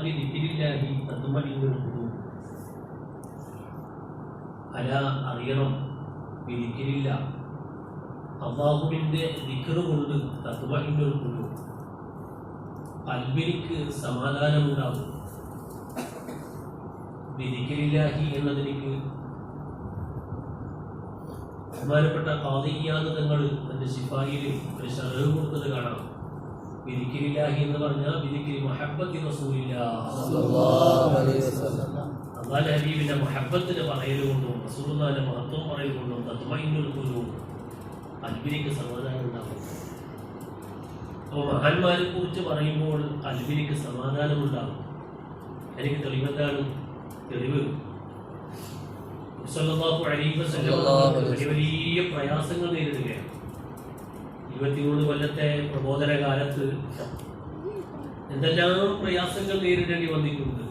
ബിദിക്രില്ലാഹി തത്മഇന്നുൽ ഖുലൂബ്. അല അറിയണം, ബിദിക്രില്ല, അല്ലാഹുവിന്റെ ദിക്ർ കൊണ്ട് തത്മഇന്നുൽ ഖുലൂബ്, ഖൽബിലേക്ക് സമാധാനമുണ്ടാകും. ബിദിക്രില്ലാഹി എന്നതിലേക്ക് ബഹുമാനപ്പെട്ട ഖാദി ഇയാദ് തങ്ങൾ തന്റെ ശിഫായിൽ ഒരു ശർഹ് കൊടുത്തത് കാണാം. ബിദിക്രില്ലാഹി എന്ന് പറഞ്ഞാൽ ബിദിക്രി മുഹബ്ബത്തി റസൂലില്ലാഹ് സ്വല്ലല്ലാഹു അലൈഹി വസല്ലം, അല്ലാഹുവിന്റെ ഹബീബിന്റെ മുഹബ്ബത്തിനെ പറയലുകൊണ്ടും റസൂലുള്ളാഹിന്റെ മഹത്വം പറയലുകൊണ്ടും തത്മഇന്നുൽ ഖുലൂബ്, ഖൽബിലേക്ക് സമാധാനം ഉണ്ടാകും. അപ്പോൾ മഹാന്മാരെ കുറിച്ച് പറയുമ്പോൾ ഖൽബിലേക്ക് സമാധാനം ഉണ്ടാകും. എനിക്ക് തെളിവെന്താണ്? തെളിവ് സല്ലല്ലാഹു അലൈഹി വസല്ലം വലിയ പ്രയാസങ്ങൾ നേരിടുകയാണ്. 23 കൊല്ലത്തെ പ്രബോധന കാലത്ത് എന്തെല്ലാം പ്രയാസങ്ങൾ നേരിടേണ്ടി വന്നിട്ടുണ്ട്.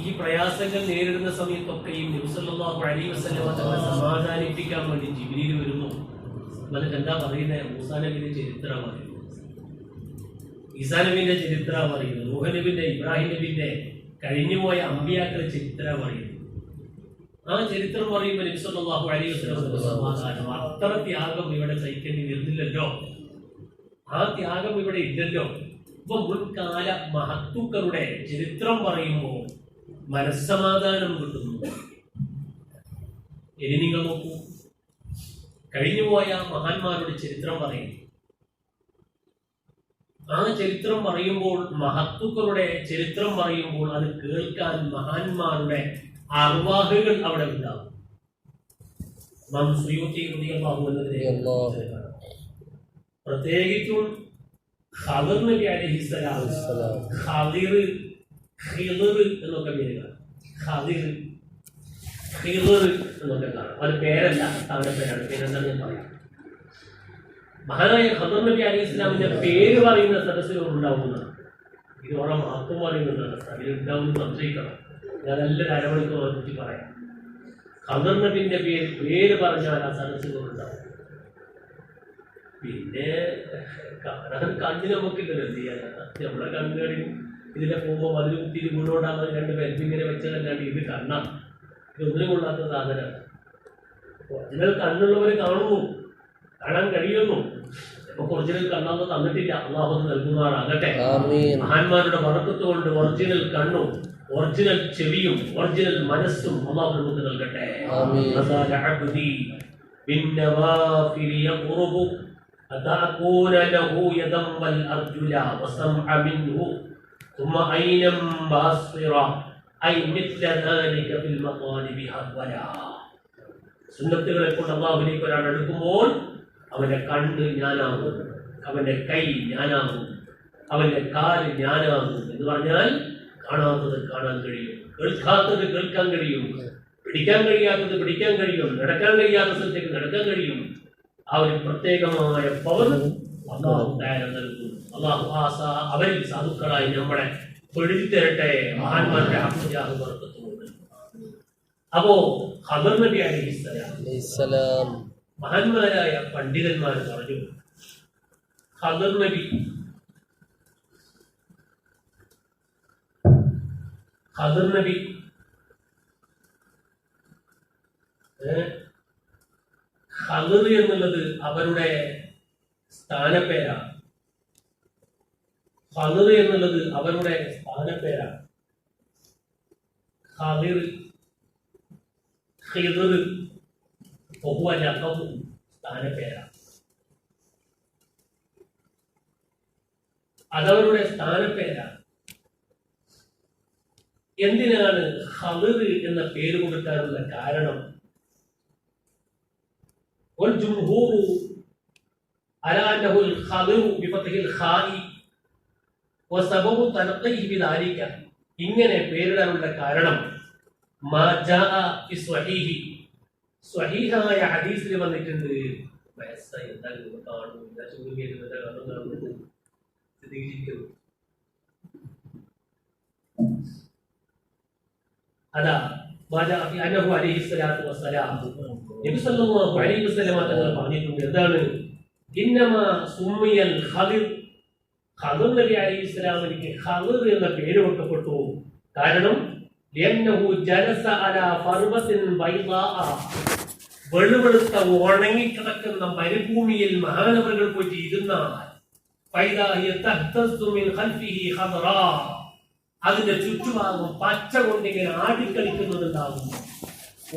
ഈ പ്രയാസങ്ങൾ നേരിടുന്ന സമയത്തൊക്കെയും നബി സല്ലല്ലാഹു അലൈഹി വസല്ലം തങ്ങളെ സമാധാനിപ്പിക്കാൻ വേണ്ടി ജിബ്രീൽ വരുന്നു. എന്നിട്ട് എന്താ പറയുന്നത്? മൂസാ നബിയുടെ ചരിത്രം പറയുന്നു, ഈസാ നബിന്റെ ചരിത്രം പറയുന്നു, നൂഹ് നബിന്റെ, ഇബ്രാഹിം നബിന്റെ, കഴിഞ്ഞുപോയ അമ്പിയാക്കളുടെ ചരിത്രം പറയുന്നു. ആ ചരിത്രം പറയുമ്പോൾ നബി സല്ലല്ലാഹു അലൈഹി വസല്ലം സമാധാനം, അത്ര ത്യാഗം ഇവിടെ സഹിക്കേണ്ടി വരുന്നില്ലല്ലോ, ആ ത്യാഗം ഇവിടെ ഇല്ലല്ലോ. ഇപ്പൊ മുൻകാല മഹത്തുക്കളുടെ ചരിത്രം പറയുമ്പോൾ മനസ്സമാധാനം കിട്ടുന്നു. ഇനി നിങ്ങൾ നോക്കൂ, കഴിഞ്ഞുപോയ മഹാന്മാരുടെ ചരിത്രം പറയും. ആ ചരിത്രം പറയുമ്പോൾ, മഹത്തുക്കളുടെ ചരിത്രം പറയുമ്പോൾ അത് കേൾക്കാൻ മഹാന്മാരുടെ അർവാഹുകൾ അവിടെ ഉണ്ടാകും. പ്രത്യേകിച്ചും ഖദർ നബി അലൈഹിസ്സലാം, ഖദിർ, ഖിദർ എന്നൊക്കെ പേരുകളാണ്. ഖദിർ, ഖിദർ എന്നൊക്കെ കാണാം. അത് പേരല്ല, അവരുടെ പേരാണ്. പേരെന്താണെന്ന് ഞാൻ പറയാം. മഹാനായ ഖദർ നബി അലൈഹിസ്സലാമിന്റെ പേര് പറയുന്ന സദസ്സുകൾ ഉണ്ടാവുന്നതാണ്. ഇതോടെ മഹത്വം പറയുന്നതാണ്. അതിലുണ്ടാവുന്ന സംശയിക്കണം. ഞാൻ നല്ലൊരു അരമണിക്കൂർ ഉറപ്പിച്ച് പറയാം. ഖദർ നബിന്റെ പേര് പറഞ്ഞാൽ ആ സദസ്സുകൾ ഉണ്ടാവും. പിന്നെ കാണാൻ കണ്ണിന് നമുക്കില്ലല്ലോ, എന്ത് ചെയ്യാനാണ്? നമ്മളെ കണ്ണുകളിൽ ഇതിലെ പോകുമ്പോൾ അതിൽ കുത്തിരി മുന്നോട്ടാകുന്നത് 2 ബെൽപ്പിങ്ങനെ വെച്ചതല്ലാണ്ട് ഇത് കണ്ണാണ്. ഇതൊന്നിനും കൊള്ളാത്ത സാധനമാണ്. ഒറിജിനൽ കണ്ണുള്ളവർ കാണുന്നു, കാണാൻ കഴിയുന്നു. നമുക്ക് ഒറിജിനൽ കണ്ണൊന്നും തന്നിട്ടില്ല, അല്ലാഹു നൽകുന്നതാകട്ടെ. മഹാന്മാരുടെ ബറക്കത്ത് കൊണ്ട് ഒറിജിനൽ കണ്ണും ഒറിജിനൽ ചെവിയും ഒറിജിനൽ മനസ്സും അല്ലാഹു നമുക്ക് നൽകട്ടെ. أتأكون له يدا والأرجلا وسمع منه ثم عينا باصرة أي مثل ذلك في المطالب هولا. സുന്നത്തുകളെ കൊണ്ട് അല്ലാഹുവിലേക്ക് ഒരാൾ എടുക്കുമ്പോൾ അവന്റെ കണ്ണ് ഞാനാകും, അവന്റെ കൈ ഞാനാകും, അവന്റെ കാല് ഞാനാകും. എന്ന് പറഞ്ഞാൽ കാണാത്തത് കാണാൻ കഴിയും, കേൾക്കാത്തത് കേൾക്കാൻ കഴിയും, പിടിക്കാൻ കഴിയാത്തത് പിടിക്കാൻ കഴിയും, നടക്കാൻ കഴിയാത്ത സ്ഥലത്തേക്ക് നടക്കാൻ കഴിയും. ആ ഒരു പ്രത്യേകമായ പവർ അല്ലാഹു തആല നൽകും. അല്ലാഹു അവരിൽ സാധുക്കളായി നമ്മളെ തൊഴിൽ തരട്ടെ, മഹാന്മാരുടെ ഹഖ്ജാഹ് ബർക്കത്തുകൊണ്ട്. അപ്പോ ഖദർ നബി അലൈഹിസ്സലാം മഹാന്മാരായ പണ്ഡിതന്മാർ പറഞ്ഞു, ഖദർ നബി ഖദർ എന്നുള്ളത് അവരുടെ സ്ഥാനപ്പേരാണ്. ഖദർ എന്നുള്ളത് അവരുടെ സ്ഥാനപ്പേരാണ്. ഖദിർ, ഖിദർ സ്ഥാനപ്പേരാണ്. അതവരുടെ സ്ഥാനപ്പേരാണ്. എന്തിനാണ് ഖദർ എന്ന പേര് കൊടുക്കാനുള്ള കാരണം? والجمهور على أنه الخضر بفتح الخاء وسبب تلقيه بذلك. ഇങ്ങനെ പേരിടാനുള്ള കാരണം മാ ജാഅ ഫി സ്വഹീഹി, സ്വഹീഹായ ഹദീസിൽ വന്നിട്ടുണ്ട്. വയസ്സായി എന്തായാലും കാണുന്നില്ല, ചൂടുകേരുന്നത് കാണുന്നത് സ്ഥിരീകരിക്കുന്നു. അതാ അന്നഹു അലൈഹി സ്വലാത്തു വസ്സലാം, നബി സല്ലല്ലാഹു അലൈഹി വസല്ലം തങ്ങൾ പറഞ്ഞിട്ടുണ്ട്. എന്താണ്? ഇന്നമാ സുമ്മിയൽ ഖദിർ ഖദർ നബി അലൈഹി സ്വലാമിക്ക് ഖദർ എന്ന പേര് കൊടുക്കപ്പെട്ടു. കാരണം ജലസ അലാ ഫർബത്തിൻ ബൈദാഅ, വെളുവെളുത്ത ഉണങ്ങിക്കിടക്കുന്ന മരുഭൂമിയിൽ മഹാനവറുകൾ പോയിട്ട് ഇരുന്നാൽ അതിന്റെ ചുറ്റുഭാഗം പച്ച കൊണ്ടിങ്ങനെ ആടിക്കളിക്കുന്നതുണ്ടാകും.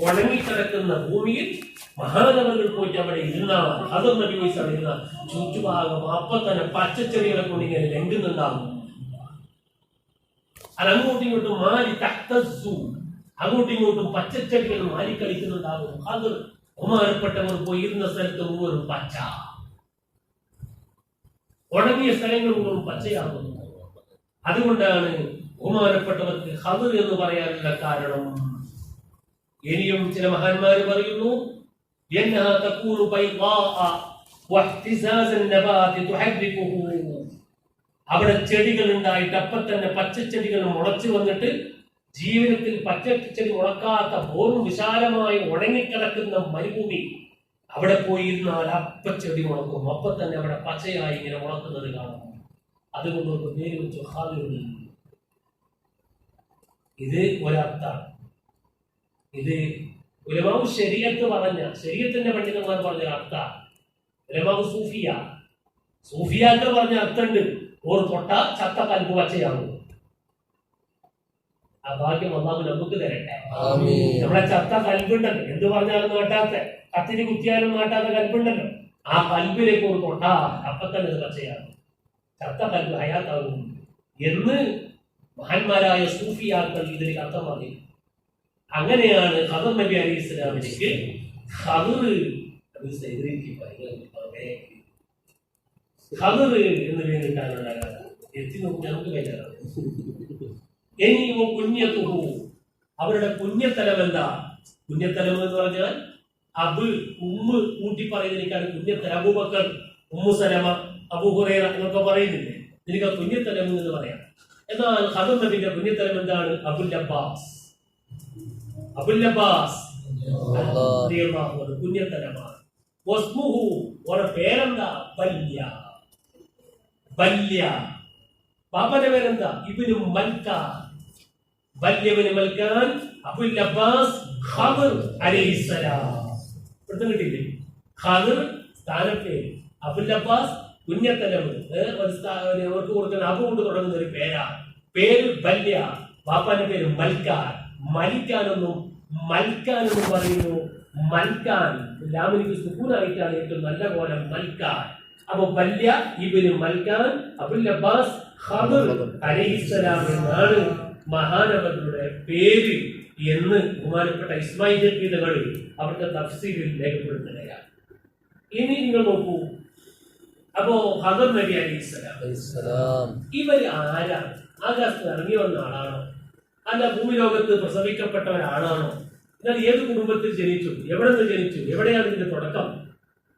ഉണങ്ങിക്കിടക്കുന്ന ഭൂമിയിൽ മഹാനവറുകൾ പോയിട്ട് അവിടെ ഇരുന്നാൽ ഖദർ നബി ഇരുന്ന ചുറ്റുഭാഗം അപ്പൊ തന്നെ പച്ചച്ചെടികളെ കൊണ്ടിങ്ങനെ ലംഘുന്നുണ്ടാകും. അത് അങ്ങോട്ടും ഇങ്ങോട്ടും മാറി തഹ്തസ്സു, അങ്ങോട്ടും ഇങ്ങോട്ടും പച്ചച്ചെടികൾ മാറിക്കളിക്കുന്നുണ്ടാകും. ഖദർ ബഹുമാനപ്പെട്ടവർ പോയിരുന്ന സ്ഥലത്ത് മുഴുവൻ പച്ച, ഉണങ്ങിയ സ്ഥലങ്ങൾ മുഴുവൻ പച്ചയാകുന്നു. അതുകൊണ്ടാണ് ബഹുമാനപ്പെട്ടവർക്ക് ഖദർ എന്ന് പറയാനുള്ള കാരണം. ഇനിയും ചില മഹാന്മാര് പറയുന്നു, അവിടെ ചെടികൾ ഉണ്ടായിട്ട് അപ്പൊ തന്നെ പച്ചച്ചെടികൾ മുളച്ചു വന്നിട്ട് ജീവിതത്തിൽ പച്ചച്ചെടി മുളക്കാത്ത പോലും വിശാലമായി ഉണങ്ങിക്കിടക്കുന്ന മരുഭൂമി അവിടെ പോയിരുന്നാൽ അപ്പച്ചെടി മുളക്കും. അപ്പൊ തന്നെ അവിടെ പച്ചയായി ഇങ്ങനെ മുളക്കുന്നത് കാണാം. അതുകൊണ്ട് പേര് വെച്ചു ഖദർ. ഇത് ഒരർത്ഥാണ്. ഇത് ഉലമാവ് ശരീഅത്ത് പറഞ്ഞ, ശരീഅത്തിന്റെ പണ്ഡിതന്മാർ പറഞ്ഞ അർത്ഥാണ്. ഉലമാവ് സൂഫിയാക്കൾ പറഞ്ഞ അർത്ഥമുണ്ട്. ഓർ തൊട്ട ചത്ത കൽബ് പച്ചയാകും. ആ ഭാഗ്യം അല്ലാഹു നമുക്ക് തരട്ടെ. നമ്മളെ ചത്ത കൽബുണ്ടല്ലോ, എന്ത് പറഞ്ഞാലും നാട്ടാത്ത, കത്തിരി കുത്തിയാലും നാട്ടാത്ത കൽബുണ്ടല്ലോ, ആ കൽബിലേക്ക് ഒരു തൊട്ട അപ്പൊ തന്നെ ഇത് പച്ചയാകും. ചത്ത കൽബ് ഹയാത്താകും എന്ന് മഹാന്മാരായ സൂഫിയാക്കൾ ഇതിന് അർത്ഥം പറഞ്ഞു. അങ്ങനെയാണ് ഖദർ നബി അലൈഹി സ്വലാമിലേക്ക് ഖദർ എന്ന് പേരിട്ടാനുള്ള എത്തി നോക്കി നമുക്ക് കൈകാര്യം. ഇനി പുണ്യത്തുഹു, അവരുടെ പുണ്യത്തലം എന്താ? പുണ്യത്തലം എന്ന് പറഞ്ഞാൽ അബ് ഉമ്മ് കൂട്ടി പറയുന്നതിനേക്കാണ് പുണ്യത്തലം. അബൂബക്കർ, ഉമ്മു സലമ, അബൂ ഹുറൈറ എന്നൊക്കെ പറയുന്നില്ലേ, ഇതിനൊക്കെ പുണ്യത്തലം എന്ന് പറയാം. എന്നാൽ ഖദർ നബിയുടെ പുണ്യത്തലം എന്താണ്? അബുൽ അബ്ബാസ് പുണ്യത്തലമാണ്. വസ്മുഹു, ഓരോ പേരെന്താ? ബല്യ. പാപ്പന്റെ പേരെന്താ? ഇബ്നു മൽക്കാൻ. ബല്യബ്നു മൽക്കാൻ അബുൽ അബ്ബാസ് ഖദർ അലൈഹിസ്സലാം. പ്രത്യേകം കിട്ടിയില്ലേ? ഖദർ സ്ഥാനപ്പേര്, അബുൽ അബ്ബാസ് പുണ്യത്തലം. അവർക്ക് കൊടുക്കുന്ന അബു കൊണ്ട് തുടങ്ങുന്ന ഒരു പേരാണ്. പേര് ബല്യ, പാപ്പാന്റെ പേര് മൽക്കാൻ. മൽക്കാനെന്നും പറയുന്നു. മൽക്കാൻ ലാമിനിക്ക് സുക്കൂനായിട്ടാണ് ഏറ്റവും നല്ല പോലെ മൽക്കാൻ. അപ്പൊ ബല്യ ഇബ്നു മൽക്കാൻ അബുൽ അബ്ബാസ് ഖദർ അലൈഹിസ്സലാം എന്നാണ് മഹാനവരുടെ പേര് എന്ന് ബഹുമാനപ്പെട്ട ഇസ്മായിൽ ജക്കീതകൾ അവരുടെ തഫ്സീറിൽ രേഖപ്പെടുത്തുകയാണ്. ഇനി നിങ്ങൾ നോക്കൂ. അപ്പോ ഖദർ നബി അലൈഹിസ്സലാം ഇവര് ആരാണ്? ആകാശത്ത് ഇറങ്ങി വന്ന ആളാണോ? അല്ല ഭൂമി ലോകത്ത് പ്രസവിക്കപ്പെട്ട ഒരാളാണോ? എന്നാൽ ഏത് കുടുംബത്തിൽ ജനിച്ചു? എവിടെ നിന്ന് ജനിച്ചു? എവിടെയാണ് ഇതിന്റെ തുടക്കം?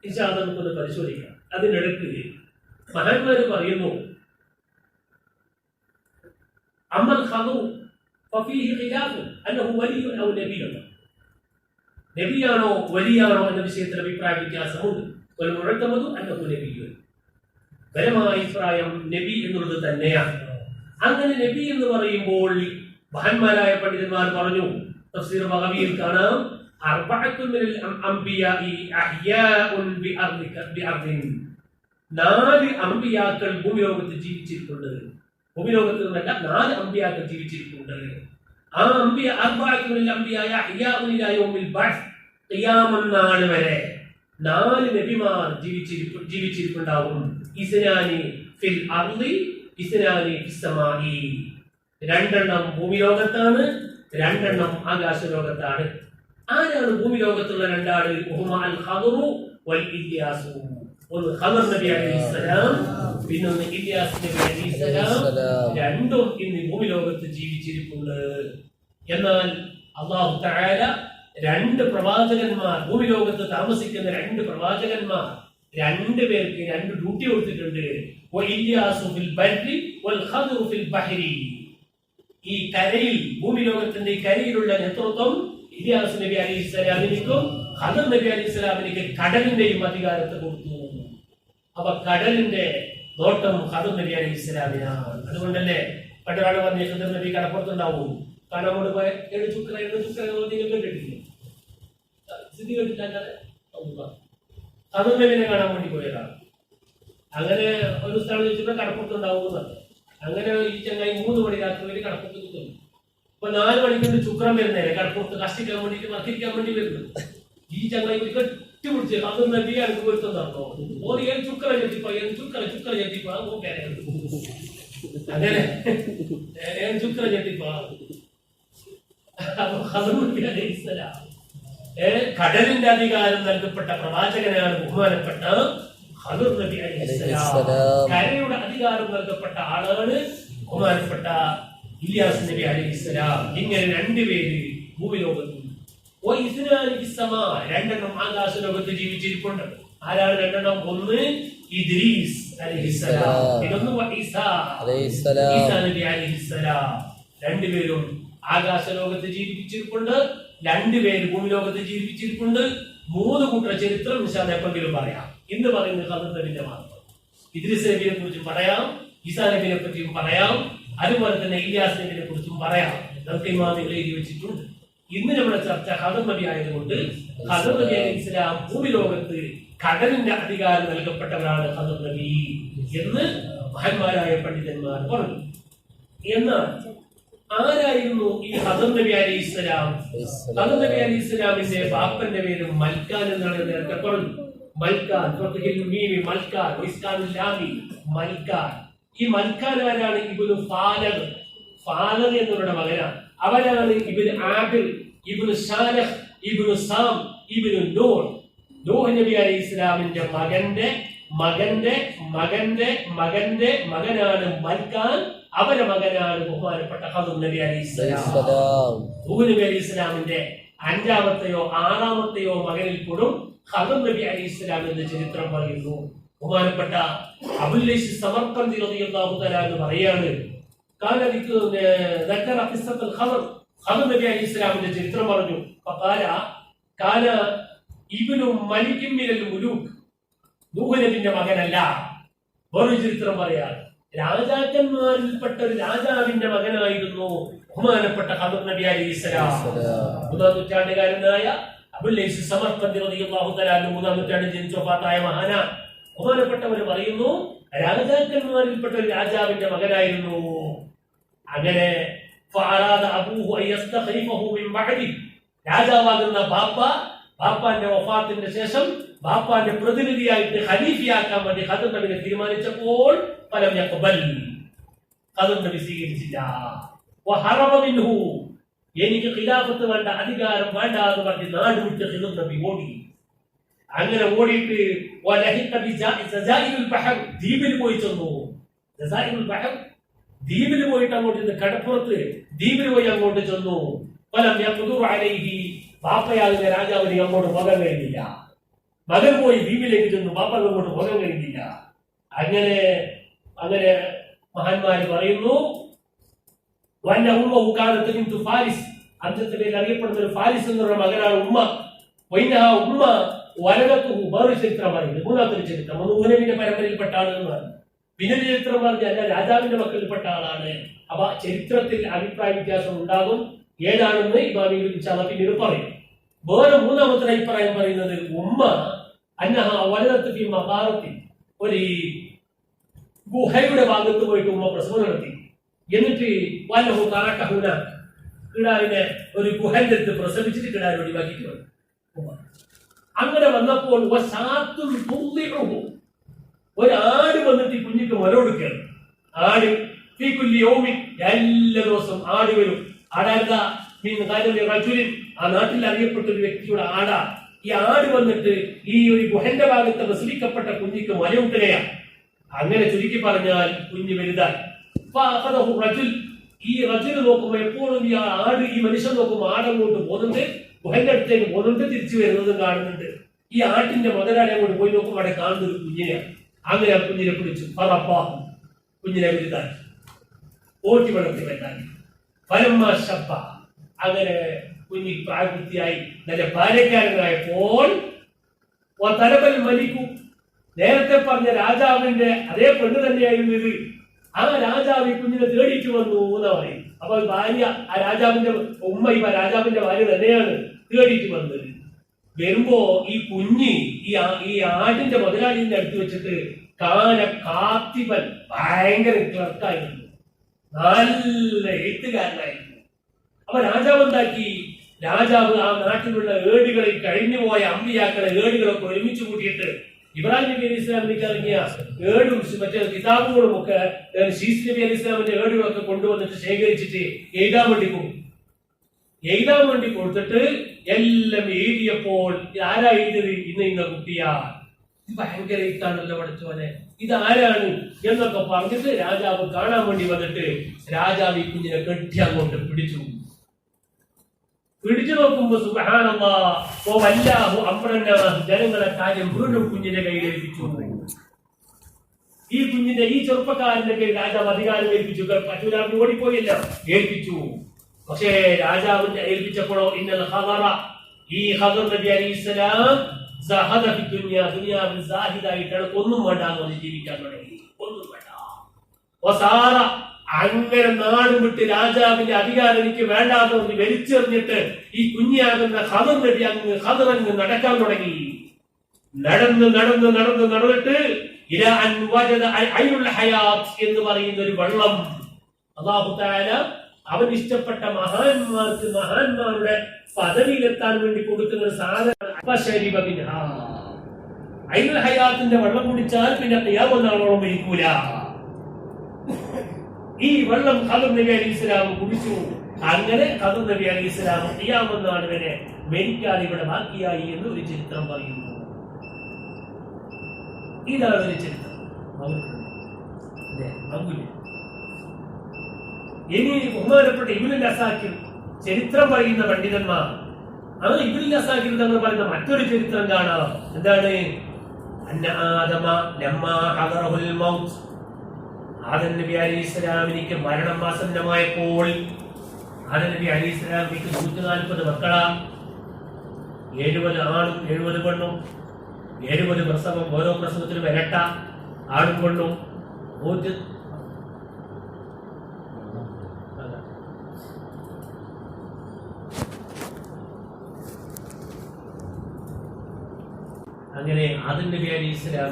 ഇൻഷാ അല്ലാഹ് നമുക്കൊന്ന് പരിശോധിക്കാം. അതിനിടയ്ക്ക് മഹാന്മാര് പറയുന്നു, അമ്മൽ ഖദർ ഫഫീഹി ഖിലാഫ് അന്നഹു വലിയ്യുൻ ഔ നബിയ്യുൻ. നബിയാണോ വലിയാണോ എന്ന വിഷയത്തിൽ അഭിപ്രായ വ്യത്യാസമുണ്ട്. വൽ മുഅ്തമദു അന്നഹു നബിയ്യുൻ. പരമായ അഭിപ്രായം നബി എന്നുള്ളത് തന്നെയാണ്. അങ്ങനെ നബി എന്ന് പറയുമ്പോൾ മഹാന്മാരായ പണ്ഡിതന്മാർ പറഞ്ഞു, തഫ്സീർ ബഗവിയിൽ കാണാം, അർബഅത്തുൻ മിനൽ അംബിയാഇ അഹ്യാഉൻ ബിഅർദിൻ. 4 അംബിയാക്കൾ ഭൂമിലോകത്ത് ജീവിച്ചിട്ടുണ്ട്. ഭൂമിലോകത്ത് നിന്നല്ല, 4 അംബിയാക്കൾ ജീവിച്ചിട്ടുണ്ട്. ആ അംബിയ അർബഅത്തുൻ മിനൽ അംബിയാഇ അഹ്യാഉൻ ഇലാ യൗമിൽ ബഅസ്, ഖിയാമത്ത് നാൾ വരെ 4 നബിമാർ ജീവിച്ചിരിപ്പുണ്ടാവും. ഇസ്നാനി ഫിൽ അർളി ഇസ്നാനി ഫിസ് സമാഇ. 2 ഭൂമി ലോകത്താണ്, 2 ആകാശ ലോകത്താണ്. ആരാണ് ഭൂമി ലോകത്തുള്ള 2 ആള്? അൽ ഖദറു വൽ ഇല്യാസു. ഒന്ന് ഖദർ നബി അലൈഹിസ്സലാം, പിന്നൊന്ന് ഇല്യാസ് നബി അലൈഹിസ്സലാം. 2 ഇന്ന് ഭൂമി ലോകത്ത് ജീവിച്ചിരിപ്പുണ്ട്. എന്നാൽ അല്ലാഹു തആല 2 പ്രവാചകന്മാർ, ഭൂമി ലോകത്ത് താമസിക്കുന്ന 2 പ്രവാചകന്മാർ, 2 പേർക്ക് 2 ഡ്യൂട്ടി കൊടുത്തിട്ടുണ്ട്. ഇല്യാസു ഫിൽ ബർരി വൽ ഖദറു ഫിൽ ബഹരി. ഈ കരയിൽ, ഭൂമി ലോകത്തിന്റെ ഈ കരയിലുള്ള നേതൃത്വം ഇല്യാസ് നബി അലൈഹിസ്സലാമിനും ഖദർ നബി അലൈഹിസ്സലാമിനും കടലിന്റെയും അധികാരത്തെ കൊടുത്തു. അപ്പൊ കടലിന്റെ നോട്ടം ഖദർ നബി അലൈഹി ഇസ്ലാമിനാണ്. അതുകൊണ്ടല്ലേ പണ്ടൊരാൾ പറഞ്ഞ ഖദർ നബി കടപ്പുറത്തുണ്ടാവും. കാരണം നമ്മൾ പോയ എഴു ചുക്ര നിങ്ങൾ കേട്ടിട്ടില്ലേ? സ്ഥിതി കേട്ടില്ല. ഖദർ നബിനെ കാണാൻ വേണ്ടി പോയതാണ്. അങ്ങനെ ഒരു സ്ഥലം ചോദിച്ചപ്പോൾ കടപ്പുറത്തുണ്ടാവും. അങ്ങനെ ഈ ചങ്ങായി 3 മണി രാത്രി വരെ കടപ്പുറത്ത് നിൽക്കുന്നു. ഇപ്പൊ 4 മണിക്കൊണ്ട് ചുക്രം വരുന്നേരെ കടപ്പുറത്ത് കഷ്ടിക്കാൻ വേണ്ടിട്ട് മർത്തിരിക്കാൻ വേണ്ടി വരുന്നു. ഈ ചങ്ങായി കെട്ടിപിടിച്ച് ഖദർ നബി എനിക്ക് പൊരുത്തോ ഓർ ഏഴ് ചുക്ര ചെത്തിപ്പോ ചുക്ര ചെത്തിപ്പോ അങ്ങനെ ചുക്ര ചെത്തിപ്പോ കടലിന്റെ അധികാരം നൽകപ്പെട്ട പ്രവാചകനാണ് ബഹുമാനപ്പെട്ട ഖദർ നബി അലൈഹിസ്സലാം. കരയുടെ അധികാരം നൽകപ്പെട്ട ആളാണ് ബഹുമാനപ്പെട്ട ഇല്യാസ് നബി അലൈഹിസ്സലാം. ഇങ്ങനെ 2 പേര് ഭൂമിലോകത്തുണ്ട്. രണ്ടെണ്ണം ആകാശലോകത്ത് ജീവിച്ചിരിപ്പുണ്ട്. ആരാണ് 2 ഒന്ന് ഇദ്രീസ് അലൈഹിസ്സലാം, ഇതൊന്ന് ഈസാ നബി അലൈഹിസ്സലാം. 2 പേരും ആകാശലോകത്ത് ജീവിച്ചിരിപ്പുണ്ട്. 2 പേര് ഭൂമി ലോകത്ത് ജീവിച്ചിരിപ്പുണ്ട്. 3 കൂട്ടർ ചരിത്രം എപ്പോഴെങ്കിലും പറയാം. ഇന്ന് പറയുന്നത് ഖദർ നബിന്റെ മാത്രം. ഇദ്രീസ് നബിയെ കുറിച്ചും പറയാം, ഈസാ നബിയെ പറ്റിയും പറയാം, അതുപോലെ തന്നെ ഇല്യാസ് നബിയെ കുറിച്ചും പറയാം. നമുക്ക് ഇമാമികൾ എഴുതി വെച്ചിട്ടുണ്ട്. ഇന്ന് നമ്മുടെ ചർച്ച ഖദർ നബി ആയതുകൊണ്ട് ഖദർ നബി അലൈഹി ഇസ്ലാം ഭൂമി ലോകത്ത് കടലിന്റെ അധികാരം നൽകപ്പെട്ടവരാണ് ഖദർ നബി എന്ന് മഹാന്മാരായ പണ്ഡിതന്മാർ പറഞ്ഞു. എന്നാൽ ആരായിരുന്നു ഈ ഖദർ നബി അലൈഹി ഇസ്ലാം? ഖദർ നബി അലൈഹി ഇസ്ലാമിന്റെ ബാപ്പന്റെ പേര് മൽക്കാൻ എന്നാണ് നേരത്തെ പറഞ്ഞു. മൽക്കാൻ, മൽക്കാൻ. ഈ മൽക്കാൻ ആരാണ്? ഇബ്നു ഫാലദ്. ഫാലദ് എന്നവരുടെ മകനാണ്. അവരാണ് ഇബ്നു ആബിർ, ഇബ്നു സാലഹ്, ഇബ്നു സാം, ഇബ്നു നൂഹ്. നൂഹ് നബി അലൈഹി ഇസ്ലാമിന്റെ മകന്റെ മകന്റെ മകന്റെ മകന്റെ മകനാണ് മൽക്കാൻ. അവരുടെ മകനാണ് ബഹുമാനപ്പെട്ട ഖദർ നബി അലൈഹി ഇസ്ലാം. നൂഹ് നബി അലൈഹി ഇസ്ലാമിന്റെ 5ാമത്തെയോ 6ാമത്തെയോ മകനിൽ പോലും ഖദർ നബി അലൈഹി ഇസ്ലാം എന്ന ചരിത്രം പറയുന്നു. ബഹുമാനപ്പെട്ട അബുൽ ലൈസ് സമർഖന്ദി റളിയല്ലാഹു തആല എന്ന് പറയാണ്, ഖദർ നബി അലൈഹി ഇസ്ലാമിന്റെ ചരിത്രം പറഞ്ഞു. നൂഹ് നബിന്റെ മകനല്ല, വേറൊരു ചരിത്രം പറയാറ്. രാജാക്കന്മാരിൽപ്പെട്ട ഒരു രാജാവിന്റെ മകനായിരുന്നു ബഹുമാനപ്പെട്ട ഖദർ നബി അലൈഹി ഇസ്ലാം. 3ാം നൂറ്റാണ്ടുകാരനായ അബുൽ ലൈസ് സമർഖന്ദി റളിയല്ലാഹു തആല 3ാം നൂറ്റാണ്ടിൽ ജനിച്ച വഫാത്തായ മഹാനാണ്. ബഹുമാനപ്പെട്ടവർ പറയുന്നു, രാജാക്കന്മാരിൽപ്പെട്ട ഒരു രാജാവിന്റെ മകനായിരുന്നു. അങ്ങനെ രാജാവാകുന്ന ബാപ്പാന്റെ വഫാത്തിന്റെ ശേഷം ബാപ്പാന്റെ പ്രതിനിധിയായിട്ട് ഖലീഫയാക്കാൻ വേണ്ടി ഖദർ നബിയെ തീരുമാനിച്ചപ്പോൾ ഫലം യഖ്ബൽ, ഖദർ നബി സ്വീകരിച്ചില്ല. വഹറബ മിൻഹു, എനിക്ക് ഖിലാഫത്ത് വേണ്ട, അധികാരം വേണ്ട എന്ന് പറഞ്ഞ് നാട് വിട്ട് ഖദർ നബി ഓടി. അങ്ങനെ ഓടിയിട്ട് ദ്വീപിൽ പോയി ചെന്നു. ദ്വീപിൽ പോയിട്ട് അങ്ങോട്ട് കടപ്പുറത്ത് ദ്വീപിൽ പോയി അങ്ങോട്ട് ചെന്നു. ബാപ്പയാകുന്ന രാജാവിന് അങ്ങോട്ട് പോകാൻ കഴിഞ്ഞില്ല. മകൻ പോയി ദ്വീപിലേക്ക് ചെന്നു, ബാപ്പ അങ്ങോട്ട് പോകാൻ കഴിഞ്ഞില്ല. അങ്ങനെ അങ്ങനെ മഹാന്മാര് പറയുന്നു, ഫാരിസ്, അന്നത്തെ പേരിൽ അറിയപ്പെടുന്ന ഒരു ഫാരിസ് എന്നുള്ള മകനാണ് ഉമ്മ. ഉമ്മ വലനത്തുഹു, വേറൊരു ചരിത്രം പറയുന്നത്. 3ാമത്തെ ചരിത്രം നൂഹ് നബിയുടെ പരമ്പരയിൽപ്പെട്ട ആളെന്ന് പറഞ്ഞു. പിന്നെ ചരിത്രം പറഞ്ഞല്ല, രാജാവിന്റെ മക്കളിൽപ്പെട്ട ആളാണ്. അപ്പൊ ചരിത്രത്തിൽ അഭിപ്രായ വ്യത്യാസം ഉണ്ടാകും. ഏതാണെന്ന് ഇമാമികൾ പിന്നീട് പറയും. വേറെ 3ാമത്തെ അഭിപ്രായം പറയുന്നത് ഉമ്മ അന്നഹ വലനത്ത് ഫീ മഗാറത്തി, ഒരു ഗുഹയുടെ ഭാഗത്ത് പോയിട്ട് ഉമ്മ പ്രസവം നടത്തി. എന്നിട്ട് വലഹു തറക്കഹുന, കിടാവിനെ ഒരു ഗുഹന്റെ അടുത്ത് പ്രസവിച്ചിട്ട് കിടാവിനെ ഒഴിവാക്കിയിട്ട് വന്നു. അങ്ങനെ വന്നപ്പോൾ ഒരു ആട് വന്നിട്ട് കുഞ്ഞിക്ക് മുലകൊടുക്കുകയാണ്. ആട് എല്ലാ ദിവസവും ആട് വരും. ആടാരുതാ ആ നാട്ടിൽ അറിയപ്പെട്ട ഒരു വ്യക്തിയുടെ ആടാ. ഈ ആട് വന്നിട്ട് ഈ ഒരു ഗുഹന്റെ ഭാഗത്ത് പ്രസവിക്കപ്പെട്ട കുഞ്ഞിക്ക് മുലയൂട്ടുകയാണ്. അങ്ങനെ ചുരുക്കി പറഞ്ഞാൽ കുഞ്ഞ് വലുതായി. ഈ റജുൽ നോക്കുമ്പോൾ എപ്പോഴും ഈ ആട്, ഈ മനുഷ്യൻ നോക്കുമ്പോൾ ആടങ്ങോട്ട് പോകുന്നുണ്ട്, ഗുഹന്റെ അടുത്തേക്ക് പോകുന്നുണ്ട്, തിരിച്ചു വരുന്നതും കാണുന്നുണ്ട്. ഈ ആട്ടിന്റെ മുതലാളി അങ്ങോട്ട് പോയി നോക്കുമ്പോൾ അവിടെ കാണുന്ന ഒരു കുഞ്ഞിനെയാണ്. അങ്ങനെ ആ കുഞ്ഞിനെ പിടിച്ചു, കുഞ്ഞിനെ വലുതാക്കി, ഓട്ടി വളർത്തി വലുതാക്കി. അങ്ങനെ കുഞ്ഞി പ്രായപൂർത്തിയായി നല്ല ബാല്യക്കാരനായപ്പോൾ തലബൽ മലിക്കു, നേരത്തെ പറഞ്ഞ രാജാവിന്റെ അതേ പെണ്ണ് തന്നെയായിരുന്നു ഇത്. ആ രാജാവ് ഈ കുഞ്ഞിനെ തേടിയിട്ട് വന്നു എന്നാ പറയും. അപ്പൊ ഭാര്യ ആ രാജാവിന്റെ ഉമ്മ ഇവ രാജാവിന്റെ ഭാര്യ തന്നെയാണ് തേടിയിട്ട് വന്നത്. വരുമ്പോ ഈ കുഞ്ഞ് ഈ ആടിന്റെ മുതലാളിന്റെ അടുത്ത് വെച്ചിട്ട് കാത്തിപൻ ഭയങ്കര ക്ലർക്കായിരുന്നു, നല്ല എഴുത്തുകാരനായിരുന്നു. അപ്പൊ രാജാവ് എന്താക്കി? രാജാവ് ആ നാട്ടിലുള്ള ഏടുകളെ, കഴിഞ്ഞുപോയ അമ്പിയാക്കളെ ഏടുകളൊക്കെ ഒരുമിച്ച് കൂട്ടിയിട്ട് ഇബ്രാഹിം നബി അലി ഇസ്ലാമിലേക്ക് ഇറങ്ങിയ ഏടും മറ്റേ കിതാബുകളും ഒക്കെ ശീസ് നബി അലി ഇസ്ലാമിന്റെ ഏടുകളൊക്കെ കൊണ്ടുവന്നിട്ട് ശേഖരിച്ചിട്ട് എഴുതാൻ വേണ്ടി കൊടുത്തിട്ട് എല്ലാം എഴുതിയപ്പോൾ ആരാ എഴുതിയത്? ഇന്ന കുട്ടിയാ, ഇത് ഭയങ്കര എഴുത്താണല്ലോ പഠിച്ചോനെ, ഇതാരാണ് എന്നൊക്കെ പറഞ്ഞിട്ട് രാജാവ് കാണാൻ വേണ്ടി വന്നിട്ട് രാജാവ് ഈ കുഞ്ഞിനെ കെട്ടി അങ്ങോട്ട് പിടിച്ചു നോക്കുമ്പോ സുബ്ഹാനല്ലാഹ് വല്ലാഹു അംറനാ, ജനങ്ങളെ കാര്യം വീണ്ടും കുഞ്ഞിന്റെ കയ്യിൽ ഏൽപ്പിച്ചു. ഈ കുഞ്ഞിന്റെ ഈ ചെറുപ്പക്കാരന്റെ കയ്യിൽ രാജാവ് അധികാരം ഏൽപ്പിച്ചു. പശുരാമി ഓടിപ്പോയില്ല, ഏൽപ്പിച്ചു. പക്ഷേ രാജാവിന്റെ ഏൽപ്പിച്ചപ്പോഴോ ഇന്നൽ ഖദറ, ഈ ഖദർ നബി അലൈഹിസ്സലാം ദുനിയാവിൽ സാഹിദായിട്ടാണ്, ഒന്നും വേണ്ടാന്ന് ജീവിക്കാൻ തുടങ്ങി. ഒന്നും വേണ്ട. അങ്ങനെ നാടും വിട്ട് രാജാവിന്റെ അധികാരം എനിക്ക് വേണ്ടാന്ന് പറഞ്ഞ് വലിച്ചെറിഞ്ഞിട്ട് ഈ കുഞ്ഞാകുന്ന ഖദർ നബി അങ്ങ് നടക്കാൻ തുടങ്ങി. നടന്നിട്ട് എന്ന് പറയുന്ന ഒരു വെള്ളം അല്ലാഹു തആല അവൻ ഇഷ്ടപ്പെട്ട മഹാന്മാരുടെ പദവിയിലെത്താൻ വേണ്ടി കൊടുക്കുന്ന ഒരു സാധനമാണ്. ഐനുൽ ഹയാത്തിന്റെ വെള്ളം കുടിച്ചാൽ പിന്നെ ഖിയാമത്ത് നാളോളം മരിക്കൂല. ഈ വെള്ളം ഖദർ നബി അലൈഹിസ്സലാം കുടിച്ചു. അങ്ങനെ ഖദർ നബി അലൈഹിസ്സലാം ഖിയാമത്ത് നാൾ വരെ മരിക്കാതെ ഇവിടെ ബാക്കിയായി എന്ന് ഒരു ചരിത്രം പറയുന്നു. ഇതാണ് ഒരു ചരിത്രം. ഇനി ബഹുമാനപ്പെട്ട ഇബ്നുൽ അസാക്കിർ ചരിത്രം പറയുന്ന പണ്ഡിതന്മാർ, അത് ഇബ്നുൽ അസാക്കിർ തങ്ങൾ പറയുന്ന മറ്റൊരു ചരിത്രം കാണാം. എന്താണ്? ആദം നബി അലൈഹിസ്സലാമിനിക്ക് മരണം ആസന്നമായപ്പോൾ ആദം നബി അലൈഹിസ്സലാമിനിക്ക് 140 മക്കളാ, 70 ആണും 70 പെണ്ണും, 70 പ്രസവം, ഓരോ പ്രസവത്തിലും ഇരട്ട ആണും പെണ്ണും. അങ്ങനെ ആദം നബി അലൈഹിസ്സലാം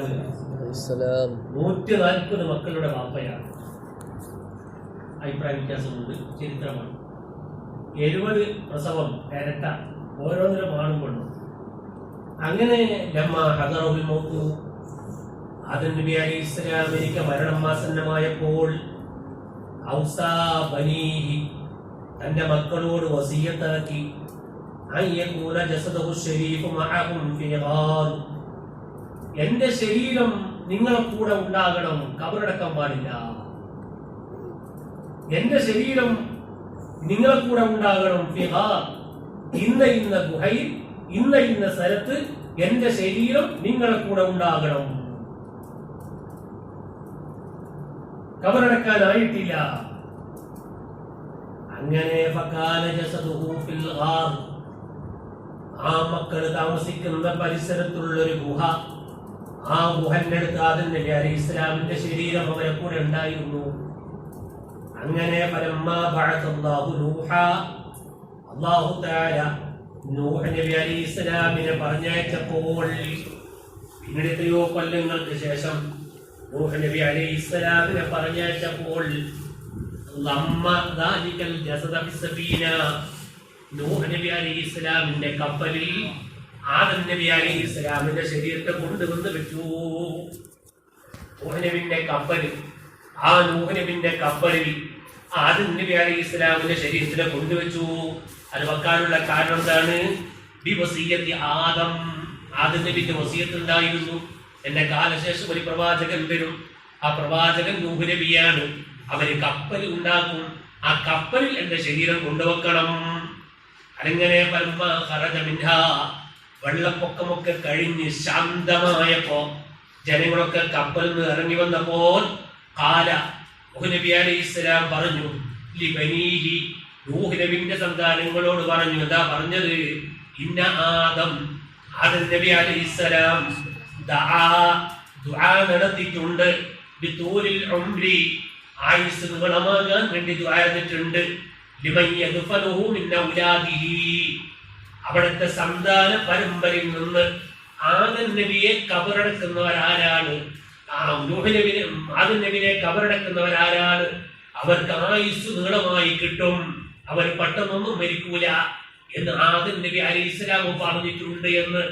140 മക്കളുടെ വാപ്പയാണ്. അഭിപ്രായ വ്യത്യാസമുണ്ട്, ചരിത്രമാണ്. 70 പ്രസവം ഇരട്ട, ഓരോന്നിനും ആണും പെണ്ണും. അങ്ങനെ ആദം നബി അലൈഹിസ്സലാമിനിക്ക് മരണം ആസന്നമായപ്പോൾ തന്റെ മക്കളോട് വസിയത്താക്കി എന്റെ ശരീരം നിങ്ങളെ കൂടെ ഉണ്ടാകണം, കബറടക്കാൻ പാടില്ല. എന്റെ ശരീരം നിങ്ങളെ കൂടെ ഉണ്ടാകണം. ഇന്ന ഗുഹയിൽ ഇന്ന സ്ഥലത്ത് എന്റെ ശരീരം നിങ്ങളെ കൂടെ ഉണ്ടാകണം. കബറടക്കാനായിട്ടില്ല. അങ്ങനെ ആ മക്കള് താമസിക്കുന്ന പരിസരത്തുള്ള ഒരു ഗുഹ, ആ ഗുഹന്റെ അടുത്ത് ആദം നബി അലൈഹിസ്സലാമിന്റെ ശരീരം അവരെ കൂടെ ഉണ്ടായിരുന്നു. അങ്ങനെ അല്ലാഹു തആല നൂഹ് നബി അലൈഹിസ്സലാമിനെ പറഞ്ഞയച്ചപ്പോൾ, പിന്നീട് എത്രയോ കൊല്ലങ്ങൾക്ക് ശേഷം നൂഹ് നബി അലൈഹിസ്സലാമിനെ പറഞ്ഞയച്ചപ്പോൾ നൂഹ് നബി അലൈഹിസ്സലാമിന്റെ കപ്പലിൽ ആദം നബി അലൈഹിസ്സലാമിന്റെ ശരീരത്തെ കൊണ്ടുവന്ന് വെച്ചു. നൂഹ് നബിന്റെ കപ്പലിൽ ആദം നബി അലൈഹിസ്സലാമിന്റെ ശരീരത്തിനെ കൊണ്ടുവച്ചു. അത് വെക്കാനുള്ള കാരണം എന്താണ്? ആദം നബിന്റെ വസിയത്ത് ഉണ്ടായിരുന്നു, എന്റെ കാലശേഷം ഒരു പ്രവാചകൻ വരും, ആ പ്രവാചകൻ നൂഹ് നബിയാണ്, അവര് കപ്പൽ ഉണ്ടാക്കും, ആ കപ്പലിൽ എന്റെ ശരീരം കൊണ്ടുവെക്കണം. അങ്ങനെ വെള്ളപ്പൊക്കമൊക്കെ കഴിഞ്ഞ് ശാന്തമായപ്പോ ജനങ്ങളൊക്കെ കപ്പലിൽ നിന്ന് ഇറങ്ങി വന്നപ്പോൾ നൂഹ് നബി അലൈഹിസ്സലാം പറഞ്ഞു, നൂഹ് നബിന്റെ സന്താനങ്ങളോട് പറഞ്ഞു, എന്താ പറഞ്ഞത്? ഇന്ന ആദം നബി അലൈഹിസ്സലാം ദുആ നടത്തിയിട്ടുണ്ട്. ബിതൂലിൽ ഉംരി, ആയുസ് നീളമാകാൻ വേണ്ടി ദുആ ചെയ്തിട്ടുണ്ട്. ലിമൻ യദ്ഫനുഹു മിൻ ഔലാദിഹി, അവിടുത്തെ സന്താന പരമ്പരയിൽ നിന്ന് ആദം നബിയെ കബറടക്കുന്നവരാരാണ്? ആദം നബിയെ കബറടക്കുന്നവരാരാണ്? അവർക്ക് ആയുസ് നീളമായി കിട്ടും, അവർ പെട്ടെന്നൊന്നും മരിക്കൂല എന്ന് ആദം നബി അലൈഹിസ്സലാം പറഞ്ഞിട്ടുണ്ട് എന്ന്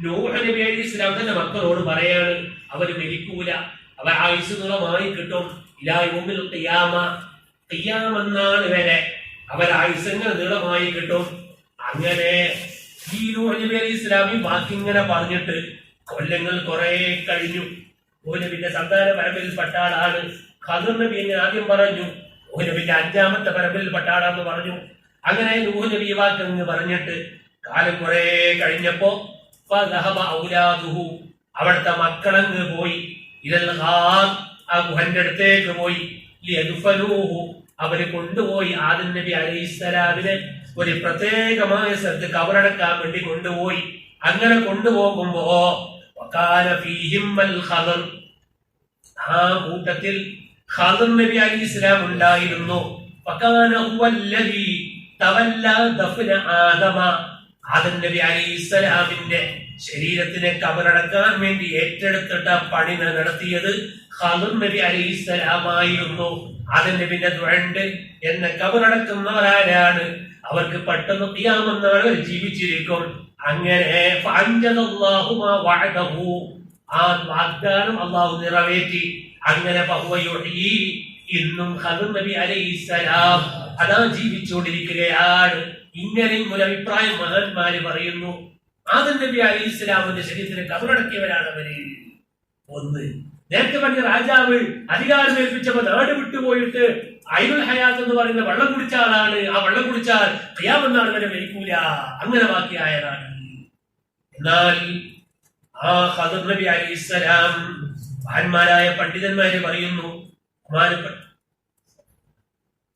നൂഹ് നബി അലൈഹിസ്സലാം തന്നെ മക്കളോട് പറയാണ്. അവർ മരിക്കൂല, അവർ ആയുസ് നീളമായി കിട്ടും. ഇലാ യൗമിൽ ഖിയാമ, ഖിയാമന്നാൾ വരെ അവർ ആയുസ്സങ്ങൾ നീളമായി കിട്ടും. അങ്ങനെ ഈ നൂഹ് നബി അലൈഹിസ്സലാം ബാക്കി ഇങ്ങനെ പറഞ്ഞിട്ട് കൊല്ലങ്ങൾ കുറെ കഴിഞ്ഞു. നൂഹ് നബിന്റെ സന്താന പരമ്പരയിൽപ്പെട്ട ആളാണ്. ഖദർ നബി എന്നെ ആദ്യം പറഞ്ഞു, നൂഹ് നബിന്റെ 5ാമത്തെ പരമ്പരയിൽപ്പെട്ട ആളാന്ന് പറഞ്ഞു. അങ്ങനെ നൂഹ് നബി വാക്കങ്ങ് പറഞ്ഞിട്ട് കാലം കുറെ കഴിഞ്ഞപ്പോ അവിടുത്തെ മക്കളങ്ങ് പോയി. ആ ഗുഹന്റെ അടുത്തേക്ക് പോയി. അവര് കൊണ്ടുപോയി ആദം നബി അലൈഹിസ്സലാമിനെ ഒരു പ്രത്യേകമായ സ്ഥലത്ത് കബറടക്കാൻ വേണ്ടി കൊണ്ടുപോയി. അങ്ങനെ കൊണ്ടുപോകുമ്പോ ആ കൂട്ടത്തിൽ ഖദർ നബി അലൈഹിസ്സലാം ഉണ്ടായിരുന്നു. ആദം നബി അലൈഹിസ്സലാമിന്റെ ശരീരത്തിനെ കബറടക്കാൻ വേണ്ടി ഏറ്റെടുത്തിട്ട പണി നടത്തിയത് ഖദർ നബി അലൈഹിസ്സലാമായിരുന്നു. ആദം നബിന്റെ ദുആണ്ട് എന്ന കബറടക്കുന്നവരാരാണ്? അവർക്ക് പെട്ടെന്ന് ഖിയാമന്നാൾ അവർ ജീവിച്ചിരിക്കും. അങ്ങനെ ആ വാഗ്ദാനം അള്ളാഹു നിറവേറ്റി. അങ്ങനെ ഇന്നും ഖദർ നബി അലൈഹിസ്സലാം അതാ ജീവിച്ചുകൊണ്ടിരിക്കുകയാണ്. ഇങ്ങനെയും ഒരു അഭിപ്രായം മഹാന്മാര് പറയുന്നു. ആദം നബി അലൈഹിസ്സലാമിന്റെ ശരീരത്തിന് കബറടക്കിയവരാണ് അവര്. ഒന്ന്, നേരത്തെ പറഞ്ഞ രാജാവ് അധികാരം ഏൽപ്പിച്ചപ്പോ നാട് വിട്ടുപോയിട്ട് ഐനുൽ ഹയാത്ത് എന്ന് പറയുന്ന വെള്ളം കുടിച്ച ആളാണ്. ആ വെള്ളം കുടിച്ചാൽ ഖിയാമന്നാൾ വരെ മരിക്കൂല, അങ്ങനെ ബാക്കിയായതാണ്. എന്നാൽ ആ ഖദർ നബി അലൈഹിസ്സലാം മഹാന്മാരായ പണ്ഡിതന്മാര് പറയുന്നു,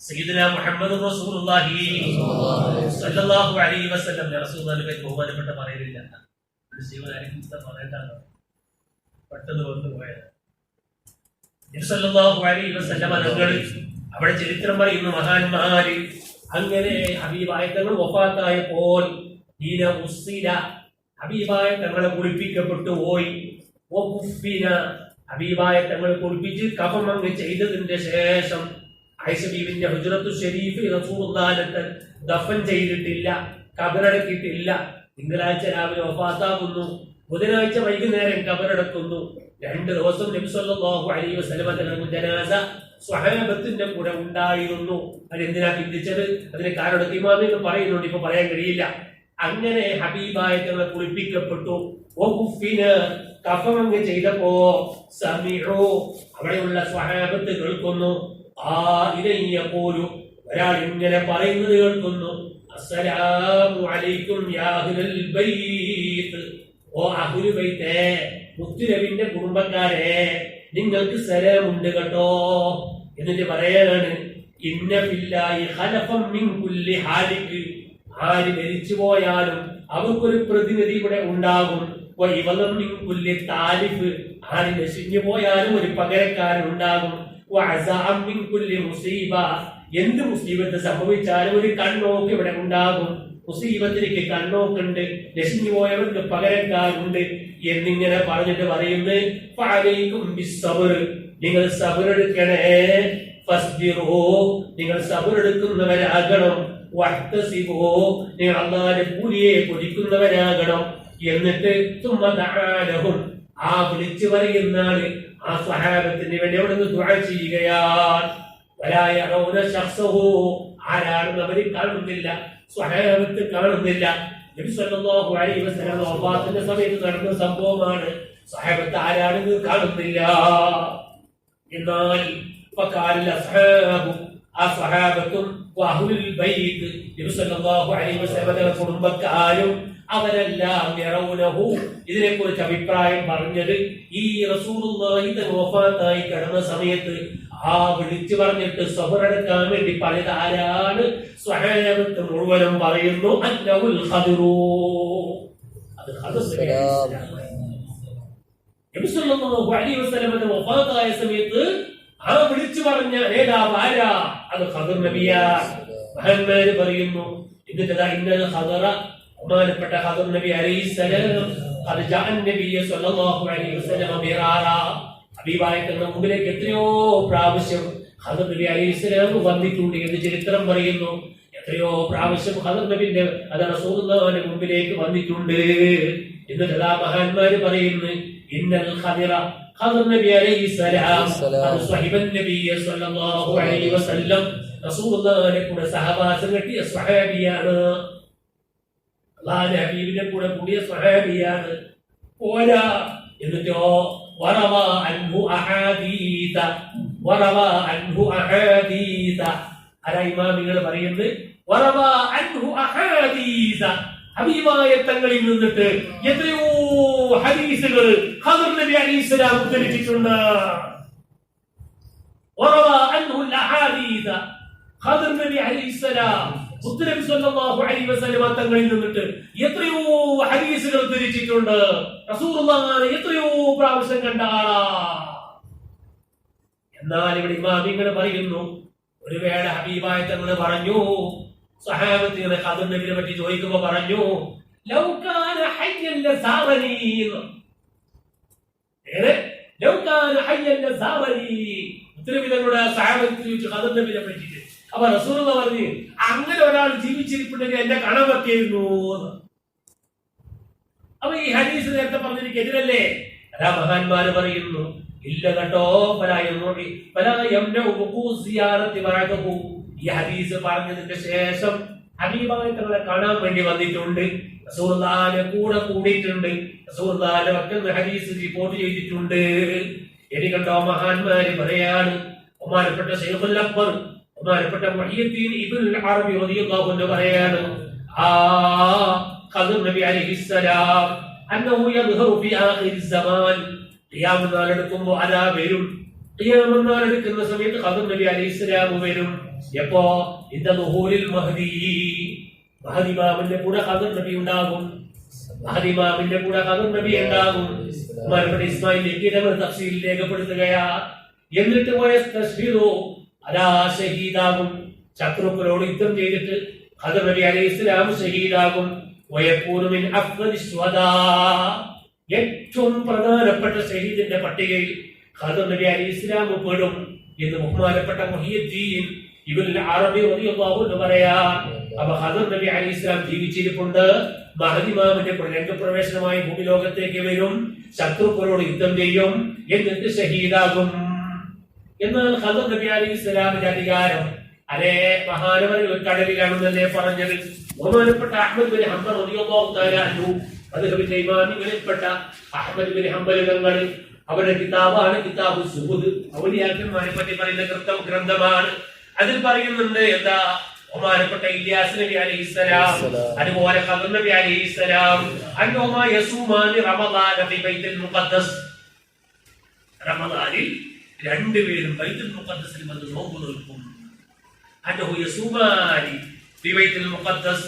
സയ്യിദുനാ മുഹമ്മദ് റസൂലുള്ളാഹി സ്വല്ലല്ലാഹു അലൈഹി വസല്ലം റസൂലുള്ളാഹിയെ ബഹുമാനപ്പെട്ട പറയില്ല, പറയണ്ടാണ് പെട്ടെന്ന് വന്നു പോയത്. സല്ലല്ലാഹു അലൈഹി വസല്ലം അവിടെ ചരിത്രം പറയുന്നു മഹാന്മാര്. അങ്ങനെ ഹബീബായ തങ്ങൾ വഫാത്തായപ്പോൾ ഹബീബായ തങ്ങളെ കുളിപ്പിക്കപ്പെട്ടു പോയി. ഹബീബായ തങ്ങളെ കുളിപ്പിച്ച് കഫം അങ്ങ് ചെയ്തതിന്റെ ശേഷം ആയിഷ ബീവിന്റെ ഹുജ്റത്തു ഷരീഫിൽ റസൂലുള്ളാഹിനെ ദഫൻ ചെയ്തിട്ടില്ല, കബറടക്കിയിട്ടില്ല. തിങ്കളാഴ്ച രാവിലെ വഫാത്താകുന്നു, ബുധനാഴ്ച വൈകുന്നേരം കബറടക്കുന്നു. 2 ദിവസം നബി സല്ലല്ലാഹു അലൈഹി വസല്ലം തങ്ങളുടെ ജനാസ സ്വഹാബത്തിന്റെ കൂടെ ഉണ്ടായിരുന്നു. അതെന്തിനാ ചിന്തിച്ചത്? അതിന് കാരണം ഇമാമികൾ പറയുന്നുണ്ട്, ഇപ്പൊ പറയാൻ കഴിയില്ല. അങ്ങനെ ഹബീബായ തങ്ങളെ കുളിപ്പിക്കപ്പെട്ടു. കഫമങ്ങ് ചെയ്തപ്പോ സമീഉ അവിടെയുള്ള സ്വഹാബത്ത് കേൾക്കുന്നു. ഒരാൾ ഇങ്ങനെ പറയുന്നത് കേൾക്കുന്നു, അസ്സലാമു അലൈക്കും യാ അഹ്ലൽ ബൈത്ത്, ഓ അഹ്ലു ബൈത്തേ, മുത്തുനബിന്റെ കുടുംബക്കാരെ നിങ്ങൾക്ക് സലാമുണ്ട് കേട്ടോ. എന്നിട്ട് പറയാനാണ്, ഇന്ന ഫില്ലാഹി ഖലഫം മിൻ കുല്ലി ഹാലിക്, ആര് മരിച്ചു പോയാലും അവർക്കൊരു പ്രതിനിധി ഇവിടെ ഉണ്ടാകും. വഇവലം മിൻ കുല്ലി താലിഫ്, ആര് നശിഞ്ഞു പോയാലും ഒരു പകരക്കാരൻ ഉണ്ടാകും. വഅസാം മിൻ കുല്ലി മുസീബ, എന്ത് മുസീബത്ത് സംഭവിച്ചാലും ഒരു കണ്ണോക്ക് ഇവിടെ ഉണ്ടാകും. മുസീബത്തിലേക്ക് കണ്ണോക്കുണ്ട്, നശിഞ്ഞു പോയവർക്ക് പകരക്കാരുണ്ട് എന്നിങ്ങനെ പറഞ്ഞിട്ട് പറയുന്നത്, ഫഅലൈക്കും ബിസ്സബ്ർ, നിങ്ങൾ സബ്ർ എടുക്കണേ. ഫസ്ബിറൂ, നിങ്ങൾ സബ്ർ എടുക്കുന്നവരാകണം. വഹ്തസിബൂ, നിങ്ങൾ അല്ലാഹുവിന്റെ കൂലിയെ കൊതിക്കുന്നവരാകണം. എന്നിട്ട് തുമ്മദഅലഹും, ആ വിളിച്ചു പറയുന്നാണ് ആ സ്വഹാബത്തിന് വേണ്ടി അവിടെ നിന്ന് ദുആ ചെയ്യുകയാണ്. വലാ യറൗന ശഖ്സഹു, ആരാണെന്ന് അവർ കാണുന്നില്ല, സ്വഹാബത്ത് കാണുന്നില്ല. നബി സല്ലല്ലാഹു അലൈഹി വസല്ലം വഫാത്തിന്റെ സമയത്ത് നടന്ന സംഭവമാണ്. സ്വഹാബത്ത് ആരാണെന്ന് കാണുന്നില്ല. എന്നാൽ ഫഖാല അസ്ഹാബു, ആ സ്വഹാബത്തും വഅഹ്ലുൽ ബൈത്ത്, നബി സല്ലല്ലാഹു അലൈഹി വസല്ലം കുടുംബക്കാരും അവരെല്ലാം യറൗനഹു, ഇതിനെക്കുറിച്ച് അഭിപ്രായം പറഞ്ഞത് ഈ റസൂലുള്ളാഹി വഫാത്തായി കിടന്ന സമയത്ത് ആ വിളിച്ചു പറഞ്ഞിട്ട് സബറെടുക്കാൻ വേണ്ടി പറഞ്ഞത് ആരാണ്? സ്വഹാബത്ത് മുഴുവനും പറയുന്നു അന്നഹുൽ ഖദറു, അത് ഖദർ. നബി സല്ലല്ലാഹു അലൈഹി വസല്ലമയുടെ വഫാത്തായ സമയത്ത് ആ വിളിച്ചു പറഞ്ഞ നേതാവ് ആരാ? അത് ഖദർ നബിയാണ്. മഹാന്മാര് പറയുന്നു, ഇതിന്റെ ഇന്നൽ ഖദറ, ബഹുമാനപ്പെട്ട ഖദർ നബി അലൈഹിസ്സലാം അത് ജഅൻ നബിയ സല്ലല്ലാഹു അലൈഹി വസല്ലം മിറാറ, ഹബീബായ തങ്ങളുടെ മുമ്പിലേക്ക് എത്രയോ പ്രാവശ്യം ഖദർ നബി അലൈഹിസ്സലാം വന്നിട്ടുണ്ട് എന്ന് ചരിത്രം പറയുന്നു. എത്രയോ പ്രാവശ്യം ഖദർ നബിന്റെ റസൂലുള്ളാഹിന്റെ മുമ്പിലേക്ക് വന്നിട്ടുണ്ട് എന്ന് മഹാന്മാര് പറയുന്നു. ഇന്നൽ ഖദറ, ഖദർ നബി അലൈഹിസ്സലാം സ്വഹിബൻ നബിയ സല്ലല്ലാഹു അലൈഹി വസല്ലം, റസൂലുള്ളാഹിന്റെ കൂടെ സഹവാസം കെട്ടിയ സ്വഹാബിയാണ്. അല്ലാഹുവിന്റെ ഹബീബിന്റെ കൂടെ കൂടിയ സ്വഹാബിയാണ്. പോരാ, എന്നിട്ടോ വറവ അൻഹു അഹാദീത, വറവ അൻഹു അഹാദീത. ആരാ ഇമാമികൾ പറയുന്നത്? വറവ അൻഹു അഹാദീത, ഹബീബായ തങ്ങളിൽ നിന്നിട്ട് എത്രയോ ഹദീസുകൾ ഖദർ നബി അലൈഹിസ്സലാം ഉദ്ധരിച്ചിട്ടുണ്ട്. വറവ അൻഹു അഹാദീത, ഖദർ നബി അലൈഹിസ്സലാം മുത്തനബി സല്ലല്ലാഹു അലൈഹി വസല്ലം തങ്ങളിൽ നിന്നിട്ട് എത്രയോ ഹദീസുകൾ ഉദ്ധരിച്ചിട്ടുണ്ട്. റസൂലുള്ളാഹിനെ എത്രയോ പ്രാവശ്യം കണ്ട ആളാ. എന്നാൽ ഇവിടെ ഇമാമിങ്ങൾ പറയുന്നു, ഒരു വേള ഹബീബായ തങ്ങൾ പറഞ്ഞു, സഹാബത്തിനെ ഖദർ നബിയെ പറ്റി ചോദിക്കുമ്പോൾ പറഞ്ഞു, ലൗ കാന ഹയ്യൻ ലസാറനി, ലൗ കാന ഹയ്യൻ ലസാറനി. മുത്തനബി തങ്ങളുടെ സഹാബത്ത് ചോദിച്ചു ഖദർ നബിയെ പറ്റിയിട്ട്. അപ്പൊ റസൂലുള്ളാഹി പറഞ്ഞു, അങ്ങനെ ഒരാൾ ജീവിച്ചിരിപ്പുണ്ടെങ്കിൽ എന്നെ കാണാൻ പറ്റിയിരുന്നു. അപ്പൊ ഈ ഹദീസ് നേരത്തെ പറഞ്ഞതിന് എതിരല്ലേ? അതാ മഹാന്മാര് പറയുന്നു, ഇല്ല കേട്ടോ, ഈ ഹദീസ് പറഞ്ഞതിന്റെ ശേഷം ഹബീബായ തങ്ങളെ കാണാൻ വേണ്ടി വന്നിട്ടുണ്ട്, റസൂലുള്ളാഹിന്റെ കൂടെ കൂടിയിട്ടുണ്ട്, റസൂലുള്ളാഹിന്റെ വക്കൽ ഹദീസ് റിപ്പോർട്ട് ചെയ്തിട്ടുണ്ട്. ഇനി കണ്ടോ മഹാന്മാര് പറയാണ്, ബഹുമാനപ്പെട്ട ശൈഖുൽ അക്ബർ, ബഹുമാനപ്പെട്ട മുഹയ്യിദ്ദീൻ ഇബ്നുൽ അറബി റളിയല്ലാഹു അൻഹു പറയാണ്, ഖദർ നബി അലൈഹിസ്സലാം അന്നഹു യദ്ഹറു ഫി ആഖിർ സമാൻ, ഖിയാമത്ത് നാൾ എടുക്കുമ്പോൾ അതാ വരും. ഖിയാമത്ത് നാൾ എടുക്കുന്ന സമയത്ത് ഖദർ നബി അലൈഹിസ്സലാം വരും. എപ്പോ? ഇദ ദുഹൂരിൽ മഹ്ദി, മഹ്ദി ഇമാമിന്റെ കൂടെ ഖദർ നബി ഉണ്ടാകും. മഹ്ദി ഇമാമിന്റെ കൂടെ ഖദർ നബി ഉണ്ടാകും. ബഹുമാനപ്പെട്ട ഇസ്മായിൽ ഇബ്നു തഫ്സീൽ രേഖപ്പെടുത്തുകയാ. എന്നിട്ട് വയസ്തശ്ഹിദു, അതാ ഷഹീദാകും. ശത്രുക്കളോട് യുദ്ധം ചെയ്തിട്ട് ഖദർ നബി അലൈഹിസ്സലാം ഷഹീദാകും. വയകൂനു മിൻ അഫ്ദലി ശുഹദാ, ഏറ്റവും പ്രധാനപ്പെട്ട ഷഹീദിന്റെ പട്ടികയിൽ ഖദർ നബി അലൈഹിസ്സലാം പെടും എന്ന് ബഹുമാനപ്പെട്ട മുഹയ്യിദ്ദീൻ ഇബ്നുൽ അറബി റളിയല്ലാഹു അൻഹു പറയാ. അപ്പൊ ഖദർ നബി അലൈഹിസ്സലാം ജീവിച്ചിരിപ്പുണ്ട്. മഹ്ദി ഇമാമിന്റെ രംഗപ്രവേശനമായി ഭൂമിലോകത്തേക്ക് വരും, ശത്രുക്കളോട് യുദ്ധം ചെയ്യും, എന്നിട്ട് ഷഹീദാകും. എന്നാൽ ഖദർ നബി അലൈഹിസ്സലാമിന്റെ അധികാരം അതേ മഹാനവറുകൾ കടലിലാണെന്നല്ലേ പറഞ്ഞത്. ബഹുമാനപ്പെട്ട അഹ്മദ് ബിൻ ഹംബൽ റളിയല്ലാഹു തആല അൻഹു, മദ്ഹബിന്റെ ഇമാമികളിൽപ്പെട്ട അഹ്മദ് ബിൻ ഹംബൽ തങ്ങൾ, അവരുടെ കിതാബാണ് കിതാബു സുഹുദ്, ഔലിയാക്കന്മാരെ പറ്റി പറയുന്ന ഗ്രന്ഥമാണ്. അതിൽ പറയുന്നുണ്ട് എന്താ? ബഹുമാനപ്പെട്ട ഇല്യാസ് നബി അലൈഹിസ്സലാം, അതുപോലെ ഖദർ നബി അലൈഹിസ്സലാം, അന്നഹുമാ യസൂമാനി റമളാന ഫി ബൈത്തുൽ മുഖദ്ദസ്, റമളാനിൽ രണ്ടുപേരും ബൈത്തുൽ മുഖദ്ദസിൽ വന്ന് നോമ്പ് നോക്കും. അന്നഹു യസൂമാനി ഫി ബൈത്തുൽ മുഖദ്ദസ്,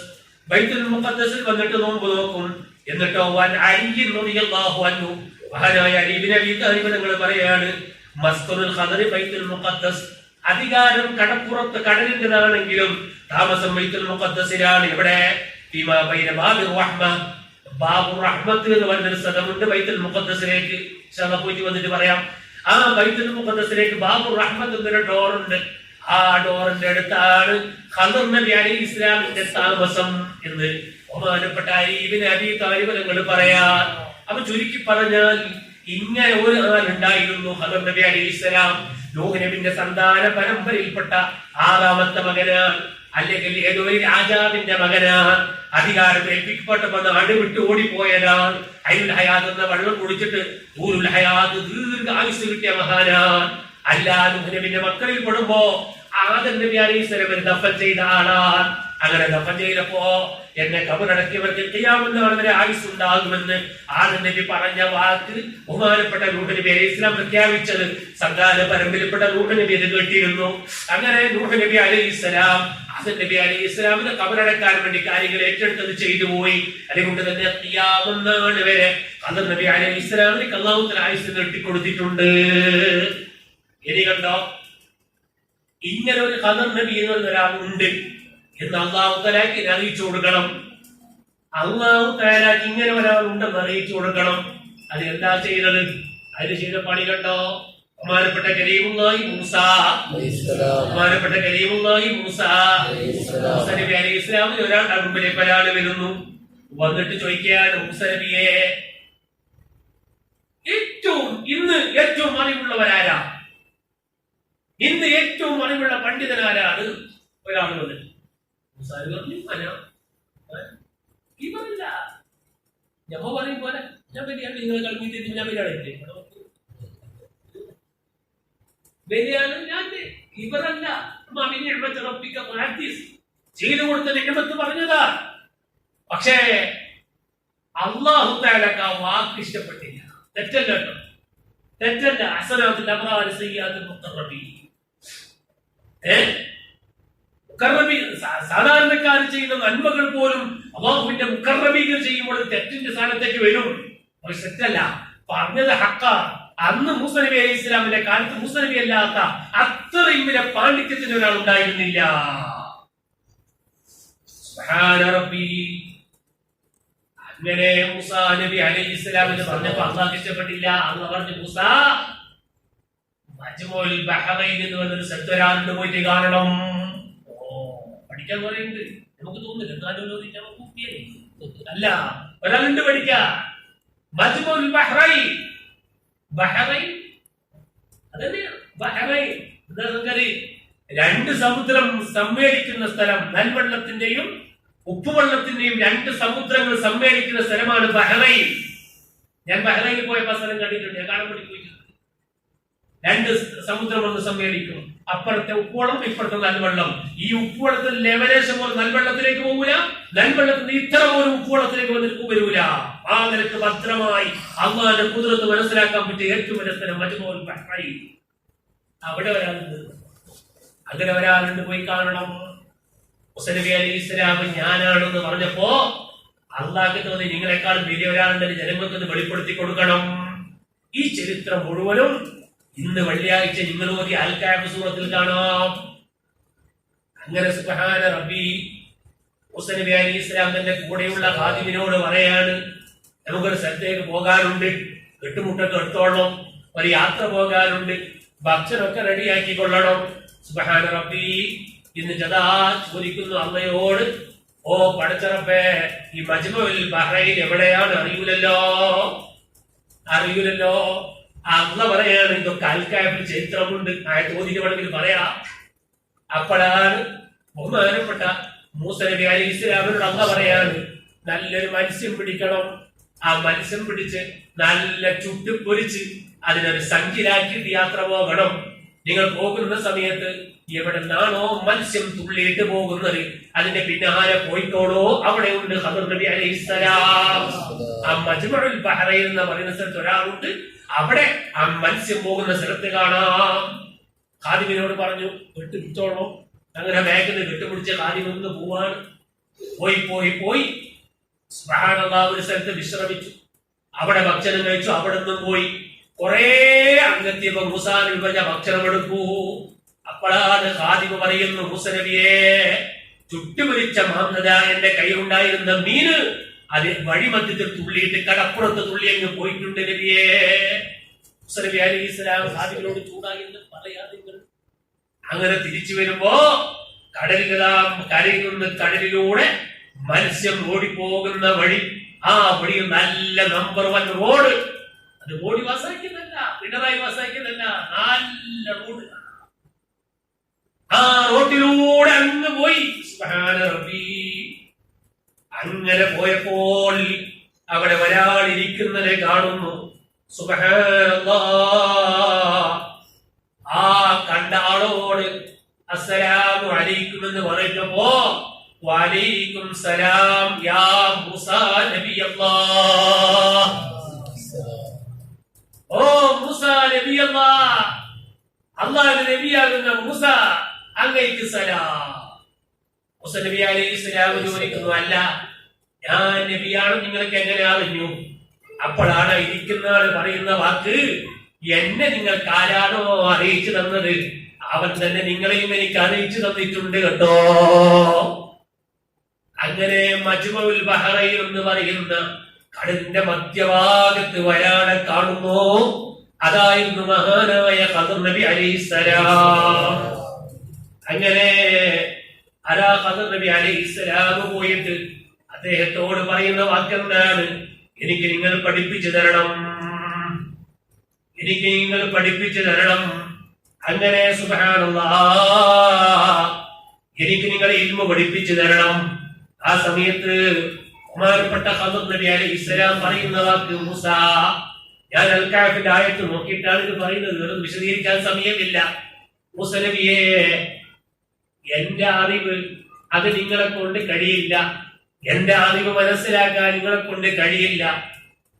ബൈത്തുൽ മുഖദ്ദസിൽ വന്നിട്ട് നോമ്പ് നോക്കും. എന്നിട്ടോ വൻ അലി റളിയല്ലാഹു അൻഹു, മഹാനായ അലി ഇബ്നു അബീ താലിബ് തങ്ങൾ പറയാണ്, മസ്കനുൽ ഖദർ ബൈത്തുൽ മുഖദ്ദസ്, അധികാരം കടപ്പുറത്ത് കടലിൻ്റെതാണെങ്കിലും താമസം ബൈത്തുൽ മുഖദ്ദസിലാണ്. ഇവിടെ ഫീമാ ബൈന ബാബിർ റഹ്മ, ബാബുർ റഹ്മത്ത് എന്ന് പറഞ്ഞൊരു സ്ഥലമുണ്ട് ബൈത്തുൽ മുഖദ്ദസിലേക്ക്. ഇൻഷാല്ലാഹ് പോയിട്ട് വന്നിട്ട് പറയാം. ആ ബൈത്തുൽ മുഖദ്ദസിലേക്ക് ബാബുർ റഹ്മത്ത് എന്നൊരു ഡോറുണ്ട്. ആ ഡോറിന്റെ അടുത്താണ് ഖദർ നബി അലൈഹിസ്സലാമിന്റെ താമസം എന്ന് ബഹുമാനപ്പെട്ട അലി ഇബ്നു അബീ താലിബ് തങ്ങൾ പറയാ. അപ്പൊ ചുരുക്കി പറഞ്ഞാൽ ഇങ്ങനെ ഒരു ആളുണ്ടായിരുന്നു ഖദർ നബി അലൈഹിസ്സലാം. നൂഹ് നബിന്റെ സന്താന പരമ്പരയിൽപ്പെട്ട ആറാമത്തെ മകനാണ്, അല്ലെങ്കിൽ ഏതോ ഒരു രാജാവിന്റെ മകനാണ്. അധികാരം ഏൽപ്പിക്കപ്പെട്ടപ്പോ നാട് വിട്ട് ഓടിപ്പോയതാണ്. അയ്യുൽ ഹയാത്ത് എന്ന വെള്ളം കുടിച്ചിട്ട് ഊരുൽ ഹയാത്ത് ദീർഘ ആയുസ് കിട്ടിയ മഹാനാണ്. അല്ലാതെ നൂഹ് നബിന്റെ മക്കളിൽ പെടുമ്പോ ആദം നബി അലൈഹിസ്സലാം ദഫൻ ചെയ്ത ആളാണ്. അങ്ങനെ ദഫൻ ചെയ്തപ്പോ എന്നെ ഖബറടക്കിയവർക്ക് ഖിയാമത്ത് നാൾ വരെ ആയുസ് ഉണ്ടാകുമെന്ന് ആദം നബി പറഞ്ഞ വാക്ക് ബഹുമാനപ്പെട്ട നൂഹ് നബി അലൈഹിസ്സലാം പ്രഖ്യാപിച്ചത് സന്താന പരമ്പരയിൽപ്പെട്ട നൂഹ് നബി അത് കേട്ടിരുന്നു. അങ്ങനെ നൂഹ് നബി അലൈഹിസ്സലാം ഹസൻ നബി അലൈഹി ഇസ്ലാമിന്റെ ഖബറടക്കാൻ വേണ്ടി കാര്യങ്ങൾ ഏറ്റെടുത്തത് ചെയ്തു പോയി. അതുകൊണ്ട് തന്നെ ഖിയാമത്ത് നാൾ വരെ ഹസൻ നബി അലൈഹി ഇസ്ലാമിന് അല്ലാഹു തആല ആയുസ് നീട്ടിക്കൊടുത്തിട്ടുണ്ട്. ഇനി കണ്ടോ, ഇങ്ങനെ ഒരു ഹസൻ നബി എന്ന് ഒരാളുണ്ട് എന്ന് അല്ലാഹു തആലക്ക് അറിയിച്ചു കൊടുക്കണം. അല്ലാഹു തആലക്ക് ഇങ്ങനെ ഒരാളുണ്ടെന്ന് അറിയിച്ചു കൊടുക്കണം. അത് എന്താ ചെയ്തത്? അതിന് ചെയ്ത പണി കണ്ടോ? ബഹുമാനപ്പെട്ട കരീമുല്ലാഹി മൂസ നബി അലൈഹി ഇസ്ലാമിന് ഒരാളുടെ മുമ്പിലേക്ക് ഒരാൾ വരുന്നു. വന്നിട്ട് ചോദിക്കുകയാണ്, മൂസ നബിയെ, ഇന്ന് ഏറ്റവും അറിവുള്ളവരാരാ? ഇന്ന് ഏറ്റവും അറിവുള്ള പണ്ഡിതനാരാണ്? ഒരാൾ വന്നിട്ട് മൂസ പറഞ്ഞു, ഇവരല്ല. ഞമ്മ പറയും പോലെ ഞാൻ വലിയാണ്, നിങ്ങളെ കളിപ്പിച്ചിട്ട് ഞാൻ വലിയാണ്, വലിയാണ് ഞാൻ, ഇവരല്ല. ചെയ്തു കൊടുത്ത നിയമത്ത് പറഞ്ഞതാ. പക്ഷേ അല്ലാഹു തആലക്ക് ആ വാക്ക് ഇഷ്ടപ്പെട്ടില്ല. തെറ്റല്ല കേട്ടോ, തെറ്റല്ല. ഹസനാത്തുൽ അബ്റാർ സയ്യിആത്തുൽ മുഖറബീൻ. സാധാരണക്കാർ ചെയ്യുന്ന നന്മകൾ പോലും അല്ലാഹുവിന്റെ മുഖറബീകൾ ചെയ്യുമ്പോൾ തെറ്റിന്റെ സ്ഥാനത്തേക്ക് വരും. പക്ഷെ തെറ്റല്ല, പറഞ്ഞത് ഹക്ക. അന്ന് മൂസ നബി അലൈഹി ഇസ്ലാമിന്റെ കാലത്ത് മൂസ നബി അല്ലാത്ത അത്രയും വലിയ പാണ്ഡിത്യത്തിന് ഒരാൾ ഉണ്ടായിരുന്നില്ല. സുബ്ഹാന റബ്ബി. അങ്ങനെ മൂസ നബി അലൈഹി ഇസ്ലാമിന് പറഞ്ഞപ്പോ അല്ലാഹു ഇഷ്ടപ്പെട്ടില്ല. അല്ലാഹു പറഞ്ഞു, മൂസ മജ്മുഉൽ ബഹറൈൻ എന്ന് പറഞ്ഞൊരു സ്ഥലത്ത് പോയിട്ട് കാണണം. പഠിക്കാൻ പറയുന്നുണ്ട്. നമുക്ക് തോന്നുന്നില്ല അല്ല, ഒരാളുണ്ട് പഠിക്കാൻ. മജ്മുഉൽ ബഹറൈൻ, ബഹറൈൻ അതന്നെയാണ് ബഹറൈൻ. രണ്ട് സമുദ്രം സമ്മേളിക്കുന്ന സ്ഥലം, നൽവെള്ളത്തിന്റെയും ഉപ്പുവെള്ളത്തിന്റെയും രണ്ട് സമുദ്രങ്ങൾ സമ്മേളിക്കുന്ന സ്ഥലമാണ് ബഹറൈൻ. ഞാൻ ബഹറൈനിൽ പോയപ്പോ സ്ഥലം കണ്ടിട്ടുണ്ട്. ഞാൻ കാണാൻ വേണ്ടി പോയിട്ടുണ്ട്. രണ്ട് സമുദ്രം ഒന്ന് സമ്മേളിക്കും. അപ്പുറത്തെ ഉപ്പുവെള്ളം, ഇപ്പുറത്തെ നൽവെള്ളം. ഈ ഉപ്പുവെള്ളത്തിൽ ലെവലേശം പോലെ നൽവെള്ളത്തിലേക്ക് പോകൂല, നൽവെള്ളത്തിന് ഇത്ര പോലും ഉപ്പുവെള്ളത്തിലേക്ക് വരൂല. ആ നിലക്ക് ഭദ്രമായി അല്ലാഹുവിന്റെ ഖുദ്റത്ത് മനസ്സിലാക്കാൻ പറ്റിയ ഏറ്റവും വലിയ സ്ഥലം മജ്മുഉൽ ബഹറൈൻ. അവിടെ ഒരാളുണ്ട്, അങ്ങനെ ഒരാളുണ്ട്, പോയി കാണണം. മൂസ നബി അലൈഹി ഇസ്ലാം ഞാനാണെന്ന് പറഞ്ഞപ്പോ അല്ലാഹുവിന് തോന്നി, നിങ്ങളെക്കാളും വലിയ ഒരാളുണ്ടെന്ന് ജനങ്ങൾക്ക് വെളിപ്പെടുത്തി കൊടുക്കണം. ഈ ചരിത്രം മുഴുവനും ഇന്ന് വെള്ളിയാഴ്ച നിങ്ങൾ ഓതി അൽ കഹഫ് സൂറത്തിൽ കാണാം. അങ്ങനെ സുബ്ഹാന റബ്ബി. മൂസ നബി അലൈഹി ഇസ്ലാം തന്റെ കൂടെയുള്ള ഖാദിമിനോട് പറയാണ്, നമുക്കൊരു സ്ഥലത്തേക്ക് പോകാനുണ്ട്, കെട്ടുമുട്ടൊക്കെ എടുത്തോളണം, ഒരു യാത്ര പോകാനുണ്ട്, ഭക്ഷണമൊക്കെ റെഡിയാക്കി കൊള്ളണം. സുബ്ഹാന റബ്ബി. ഇന്ന് ജദാ ചോദിക്കുന്നു അള്ളയോട്, ഓ പടച്ചറപ്പേ, ഈ മജ്മുഉൽ ബഹറൈൻ എവിടെയാണ്? അറിയൂലല്ലോ. അള്ള പറയാണ്, ഇതൊക്കെ അൽ കഹഫിൽ ചരിത്രമുണ്ട്, ചോദിച്ചു വേണമെങ്കിൽ പറയാം. അപ്പോഴാണ് ബഹുമാനപ്പെട്ട മൂസ നബി അലൈഹി ഇസ്ലാമിനോട് അള്ള പറയാണ്, നല്ലൊരു മത്സ്യം പിടിക്കണം. ആ മത്സ്യം പിടിച്ച് നല്ല ചുട്ടുപൊരിച്ച് അതിനൊരു സഞ്ചിലാക്കിയിട്ട് യാത്ര പോകണം. നിങ്ങൾ പോകുന്ന സമയത്ത് എവിടെ നിന്നാണോ മത്സ്യം തുള്ളിയിട്ട് പോകുന്നത് അതിന്റെ പിന്നാലെ പോയിക്കോളോ, അവിടെ ഉണ്ട് ഖദർ നബി അലൈഹിസ്സലാം. ആ മജ്മുഉൽ ബഹറൈൻ എന്ന് പറയുന്ന സ്ഥലത്ത് ഒരാളുണ്ട്, അവിടെ ആ മത്സ്യം പോകുന്ന സ്ഥലത്ത് കാണാം. ഖാദിമിനോട് പറഞ്ഞു, വിട്ടുപിടിച്ചോളോ. അങ്ങനെ ബാഗിൽ വിട്ടുപിടിച്ച ഖാദിം ഒന്ന് പോവാണ്. പോയി സുബ്ഹാനല്ലാഹ്, ഒരു സ്ഥലത്ത് വിശ്രമിച്ചു, അവിടെ ഭക്ഷണം കഴിച്ചു. അവിടെ നിന്നും പോയി കുറെ അങ്ങെത്തിയപ്പോ മൂസാ നബി പറഞ്ഞ ഭക്ഷണം എടുക്കൂ. അപ്പോഴാണ് ഖാദിമ് പറയുന്നു, മൂസ നബിയെ, ചുട്ടുപൊരിച്ച മാംസത എന്റെ കയ്യിലുണ്ടായിരുന്ന മീന് അത് വഴിമധ്യത്തിൽ തുള്ളിയിട്ട് കടപ്പുറത്ത് തുള്ളി അങ്ങ് പോയിട്ടുണ്ട് നബിയെ. മൂസ നബി അലൈഹി ഇസ്ലാം ഖാദിമിനോട് ചൂടായിരുന്നു, പറയാതെ. അങ്ങനെ തിരിച്ചു വരുമ്പോ കരയിൽ നിന്ന് കടലിലൂടെ മത്സ്യം ഓടിപ്പോകുന്ന വഴി, ആ വഴി നല്ല നമ്പർ 1 റോഡ്. അത് മോഡി വാസാക്കിയതല്ല, പിണറായി വാസാക്കിയതല്ല, നല്ല റോഡ്. ആ റോഡിലൂടെ അങ്ങ് പോയി. സുബ്ഹാന റബ്ബി. അങ്ങനെ പോയപ്പോൾ അവിടെ ഒരാൾ ഇരിക്കുന്നത് കാണുന്നു. സുബ്ഹാനല്ലാഹ്. ആ കണ്ട ആളോട് അസ്സലാമു അലൈക്കും എന്ന് പറഞ്ഞപ്പോ, വഅലൈക്കും സലാം യാ മൂസാ നബിയല്ലാഹ്. ഓ മൂസാ നബിയല്ലാഹ്, അല്ലാഹുവിന്റെ നബിയാകുന്ന മൂസ, അങ്ങേക്ക് സലാം. മൂസ നബി അലൈഹിസ്സലാം ചോദിക്കുന്നു, അല്ല ഞാൻ നബിയാണ് നിങ്ങൾക്ക് എങ്ങനെ അറിഞ്ഞു? അപ്പോഴാണ് ഇരിക്കുന്ന ആള് പറയുന്ന വാക്ക്, എന്നെ നിങ്ങൾക്ക് ആരാണോ അറിയിച്ചു തന്നത് അവൻ തന്നെ നിങ്ങളെയും എനിക്ക് അറിയിച്ചു തന്നിട്ടുണ്ട് കേട്ടോ. അങ്ങനെ മജ്മഉൽ ബഹറൈൻ എന്ന് പറയുന്ന കടലിന്റെ മധ്യഭാഗത്ത് ഒരാളെ കാണുന്നു. അതായിരുന്നു മഹാനായ ഖദർ നബി അലൈഹിസ്സലാം. അങ്ങനെ ഖദർ നബി അലൈഹിസ്സലാം പോയിട്ട് അദ്ദേഹത്തോട് പറയുന്ന വാക്കെന്താണ്? എനിക്ക് നിങ്ങൾ പഠിപ്പിച്ചു തരണം, എനിക്ക് നിങ്ങൾ പഠിപ്പിച്ചു തരണം. അങ്ങനെ സുബ്ഹാനല്ലാഹ്, എനിക്ക് നിങ്ങൾ ഇൽമു പഠിപ്പിച്ചു തരണം. ആ സമയത്ത് ബഹുമാനപ്പെട്ട ഖദർ നബി അലൈഹിസ്സലാം പറയുന്ന വാക്ക്, മൂസ, ഞാൻ അൽ കഹ്ഫിന്റെ ആയത്ത് നോക്കിയിട്ടാണ് ഇത് പറയുന്നത്, വെറും വിശദീകരിക്കാൻ സമയമില്ല. മൂസ നബിയെ, എന്റെ അറിവ് അത് നിങ്ങളെ കൊണ്ട് കഴിയില്ല, എന്റെ അറിവ് മനസ്സിലാക്കാൻ നിങ്ങളെ കൊണ്ട് കഴിയില്ല.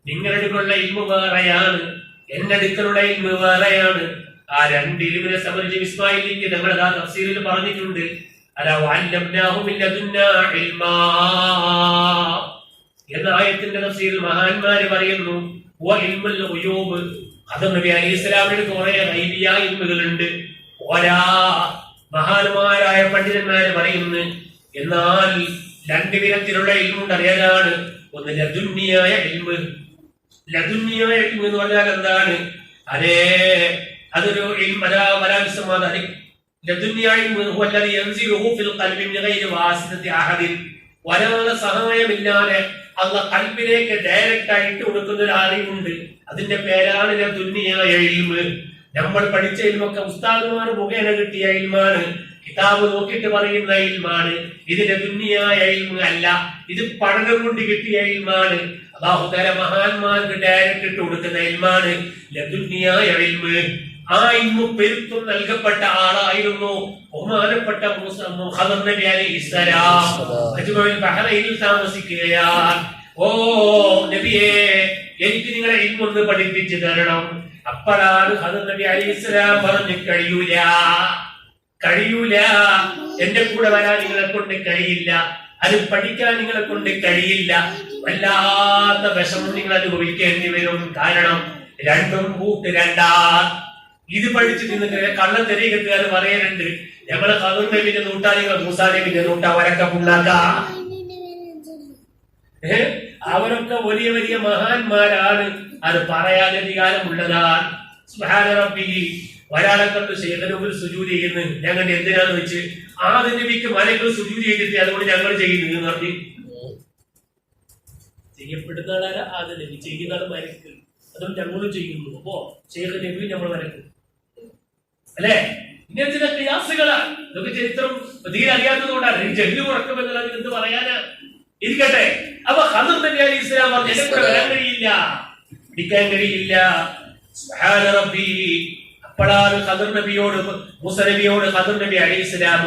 നിങ്ങളുടെ അടുക്കുള്ള ഇൽമു വേറെയാണ്, എന്റെ അടുക്കലുള്ള ഇൽമു വേറെയാണ്. ആ രണ്ട് ഇൽമിനെ സംബന്ധിച്ച് ഇസ്മായിലിക്ക് ഞങ്ങളുടെ ആ തഫ്സീറിൽ പറഞ്ഞിട്ടുണ്ട്. എന്ന ആയത്തിന്റെ തഫ്സീറിൽ മഹാന്മാര് പറയുന്നു, ഖദർ നബി അലൈഹിസ്സലാമിന് കുറെ ഗൈബിയായ ഇൽമുകളുണ്ട്. ഓരാ മഹാന്മാരായ പണ്ഡിതന്മാര് പറയുന്നു, എന്നാൽ രണ്ട് വിധത്തിലുള്ള ഇൽമുണ്ട്. അറിയാനാണ് ഒന്ന് ലദുന്നിയായ ഇൽമ്. ലദുന്നിയായ ഇൽമ് എന്ന് പറഞ്ഞാൽ എന്താണ്? അതേ അതൊരു ഒരാളെ സഹായമില്ലാതെ അള്ളാഹ് ഖൽബിലേക്ക് ഡയറക്റ്റ് ആയിട്ട് കൊടുക്കുന്ന ഒരു അറിവുണ്ട്. അതിന്റെ പേരാണ് ലദുന്നിയായ ഇൽമ്. നമ്മൾ പഠിച്ച ഇൽമൊക്കെ ഉസ്താദുമാർ മുഖേന കിട്ടിയ ഇൽമാണ്, കിതാബ് നോക്കിയിട്ട് പറയുന്ന ഇൽമാണ്. ഇത് ലദുന്നിയായ ഇൽമ് അല്ല, ഇത് പഠനം കൊണ്ട് കിട്ടിയ ഇൽമാണ്. അല്ലാഹു തആല മഹാന്മാർക്ക് ഡയറക്റ്റ് ഇട്ട് കൊടുക്കുന്ന ഇൽമാണ് ലദുന്നിയായ ഇൽമ്. ആ ഇൽമു പെരുത്തും നൽകപ്പെട്ട ആളായിരുന്നു ബഹുമാനപ്പെട്ട ഖദർ നബി അലൈഹിസ്സലാം. മജ്മഉൽ ബഹറൈനിൽ താമസിക്കുകയാണ്. ഓ നബിയേ, എനിക്ക് നിങ്ങളെ ഇൽമൊന്ന് പഠിപ്പിച്ചു തരണം. അപ്പോഴാണ് ഖദർ നബി അലൈഹിസ്സലാം പറഞ്ഞു, കഴിയൂല, എന്റെ കൂടെ വരാൻ നിങ്ങളെ കൊണ്ട് കഴിയില്ല, അത് പഠിക്കാൻ നിങ്ങളെ കൊണ്ട് കഴിയില്ല. വല്ലാത്ത വിഷമം നിങ്ങൾ അനുഭവിക്കേണ്ടി വരും. കാരണം രണ്ടും കൂട്ട് രണ്ടാ. ഇത് പഠിച്ചിട്ട് നിങ്ങൾക്ക് കള്ളത്തെരീകത്തുകാർ പറയുന്നുണ്ട്, ഞങ്ങളെ ഖദർ നബിന്റെ നൂട്ടാ നിങ്ങൾ മൂസാ നബിന്റെ നൂട്ടാ വരക്ക പുണ്ണാക്ക. അവരൊക്കെ വലിയ വലിയ മഹാന്മാരാണ്, അത് പറയാൻ അധികാരമുള്ളതാണ്. സുബ്ഹാന റബ്ബി. ഒരാളെ കണ്ട് ശേഖരത്തിൽ സുജൂദ് ചെയ്യുന്നു. ഞങ്ങൾ എന്തിനാന്ന് വെച്ച് ആദ്യ നബിക്ക് മലകൾ സുജൂദ് ചെയ്തിട്ട് അതുകൊണ്ട് ഞങ്ങൾ ചെയ്യുന്നു എന്ന് പറഞ്ഞു. ചെയ്യപ്പെടുന്ന ആളാര ആദ്യ നബി, ചെയ്യുന്ന ആൾ മലക്ക്, അതുകൊണ്ട് ഞങ്ങളും ചെയ്യുന്നു. അപ്പോ ശേഖർ നബി നമ്മൾ മലക്ക് അല്ലെ? ഇങ്ങനത്തെ ക്യാസുകളാണ്. ഇതൊക്കെ ചരിത്രം തീരെ അറിയാത്തതുകൊണ്ടാണ്. ജെല്ലു ഉറക്കം എന്നുള്ളത് എന്ത് പറയാനാ? ഇരിക്കട്ടെ. അപ്പൊ ഖദർ നബി അലൈഹിസ്സലാം പറഞ്ഞു, എന്നെ കൂടെ വരാൻ കഴിയില്ല, പിടിക്കാൻ കഴിയില്ല. സുബ്ഹാന റബ്ബി. അപ്പോഴാണ് ഖദർ നബിയോട് മൂസ നബിയോട് ഖദർ നബി അലൈഹിസ്സലാം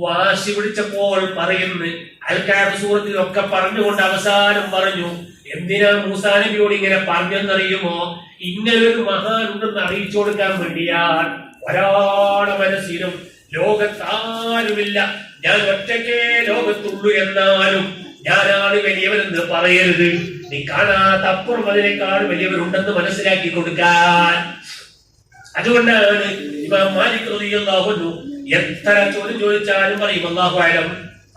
വാശി പിടിച്ചപ്പോൾ പറയുന്നു, അൽ കഹ്ഫ് സൂറത്തിലൊക്കെ പറഞ്ഞുകൊണ്ട് അവസാനം പറഞ്ഞു, എന്തിനാ മൂസാ നബിയോട് ഇങ്ങനെ പറഞ്ഞെന്നറിയുമോ? ഇങ്ങനൊരു മഹാൻ ഉണ്ടെന്ന് അറിയിച്ചു കൊടുക്കാൻ വേണ്ടിയാണ്. ഒരാളുടെ മനസ്സിലും ലോകത്താരുമില്ല, ഞാൻ ഒറ്റയ്ക്കേ ലോകത്തുള്ളൂ, എന്നാലും ഞാനാണ് വലിയവനെന്ന് പറയരുത്. നീ കാണാത്ത അപ്പുറം അതിനേക്കാൾ വലിയവരുണ്ടെന്ന് മനസ്സിലാക്കി കൊടുക്കാൻ. അതുകൊണ്ടാണ് ഇമാം മാലിക് റളിയല്ലാഹു അൻഹു എത്ര ചോദ്യം ചോദിച്ചാലും പറയും അല്ലാഹു അഅലം,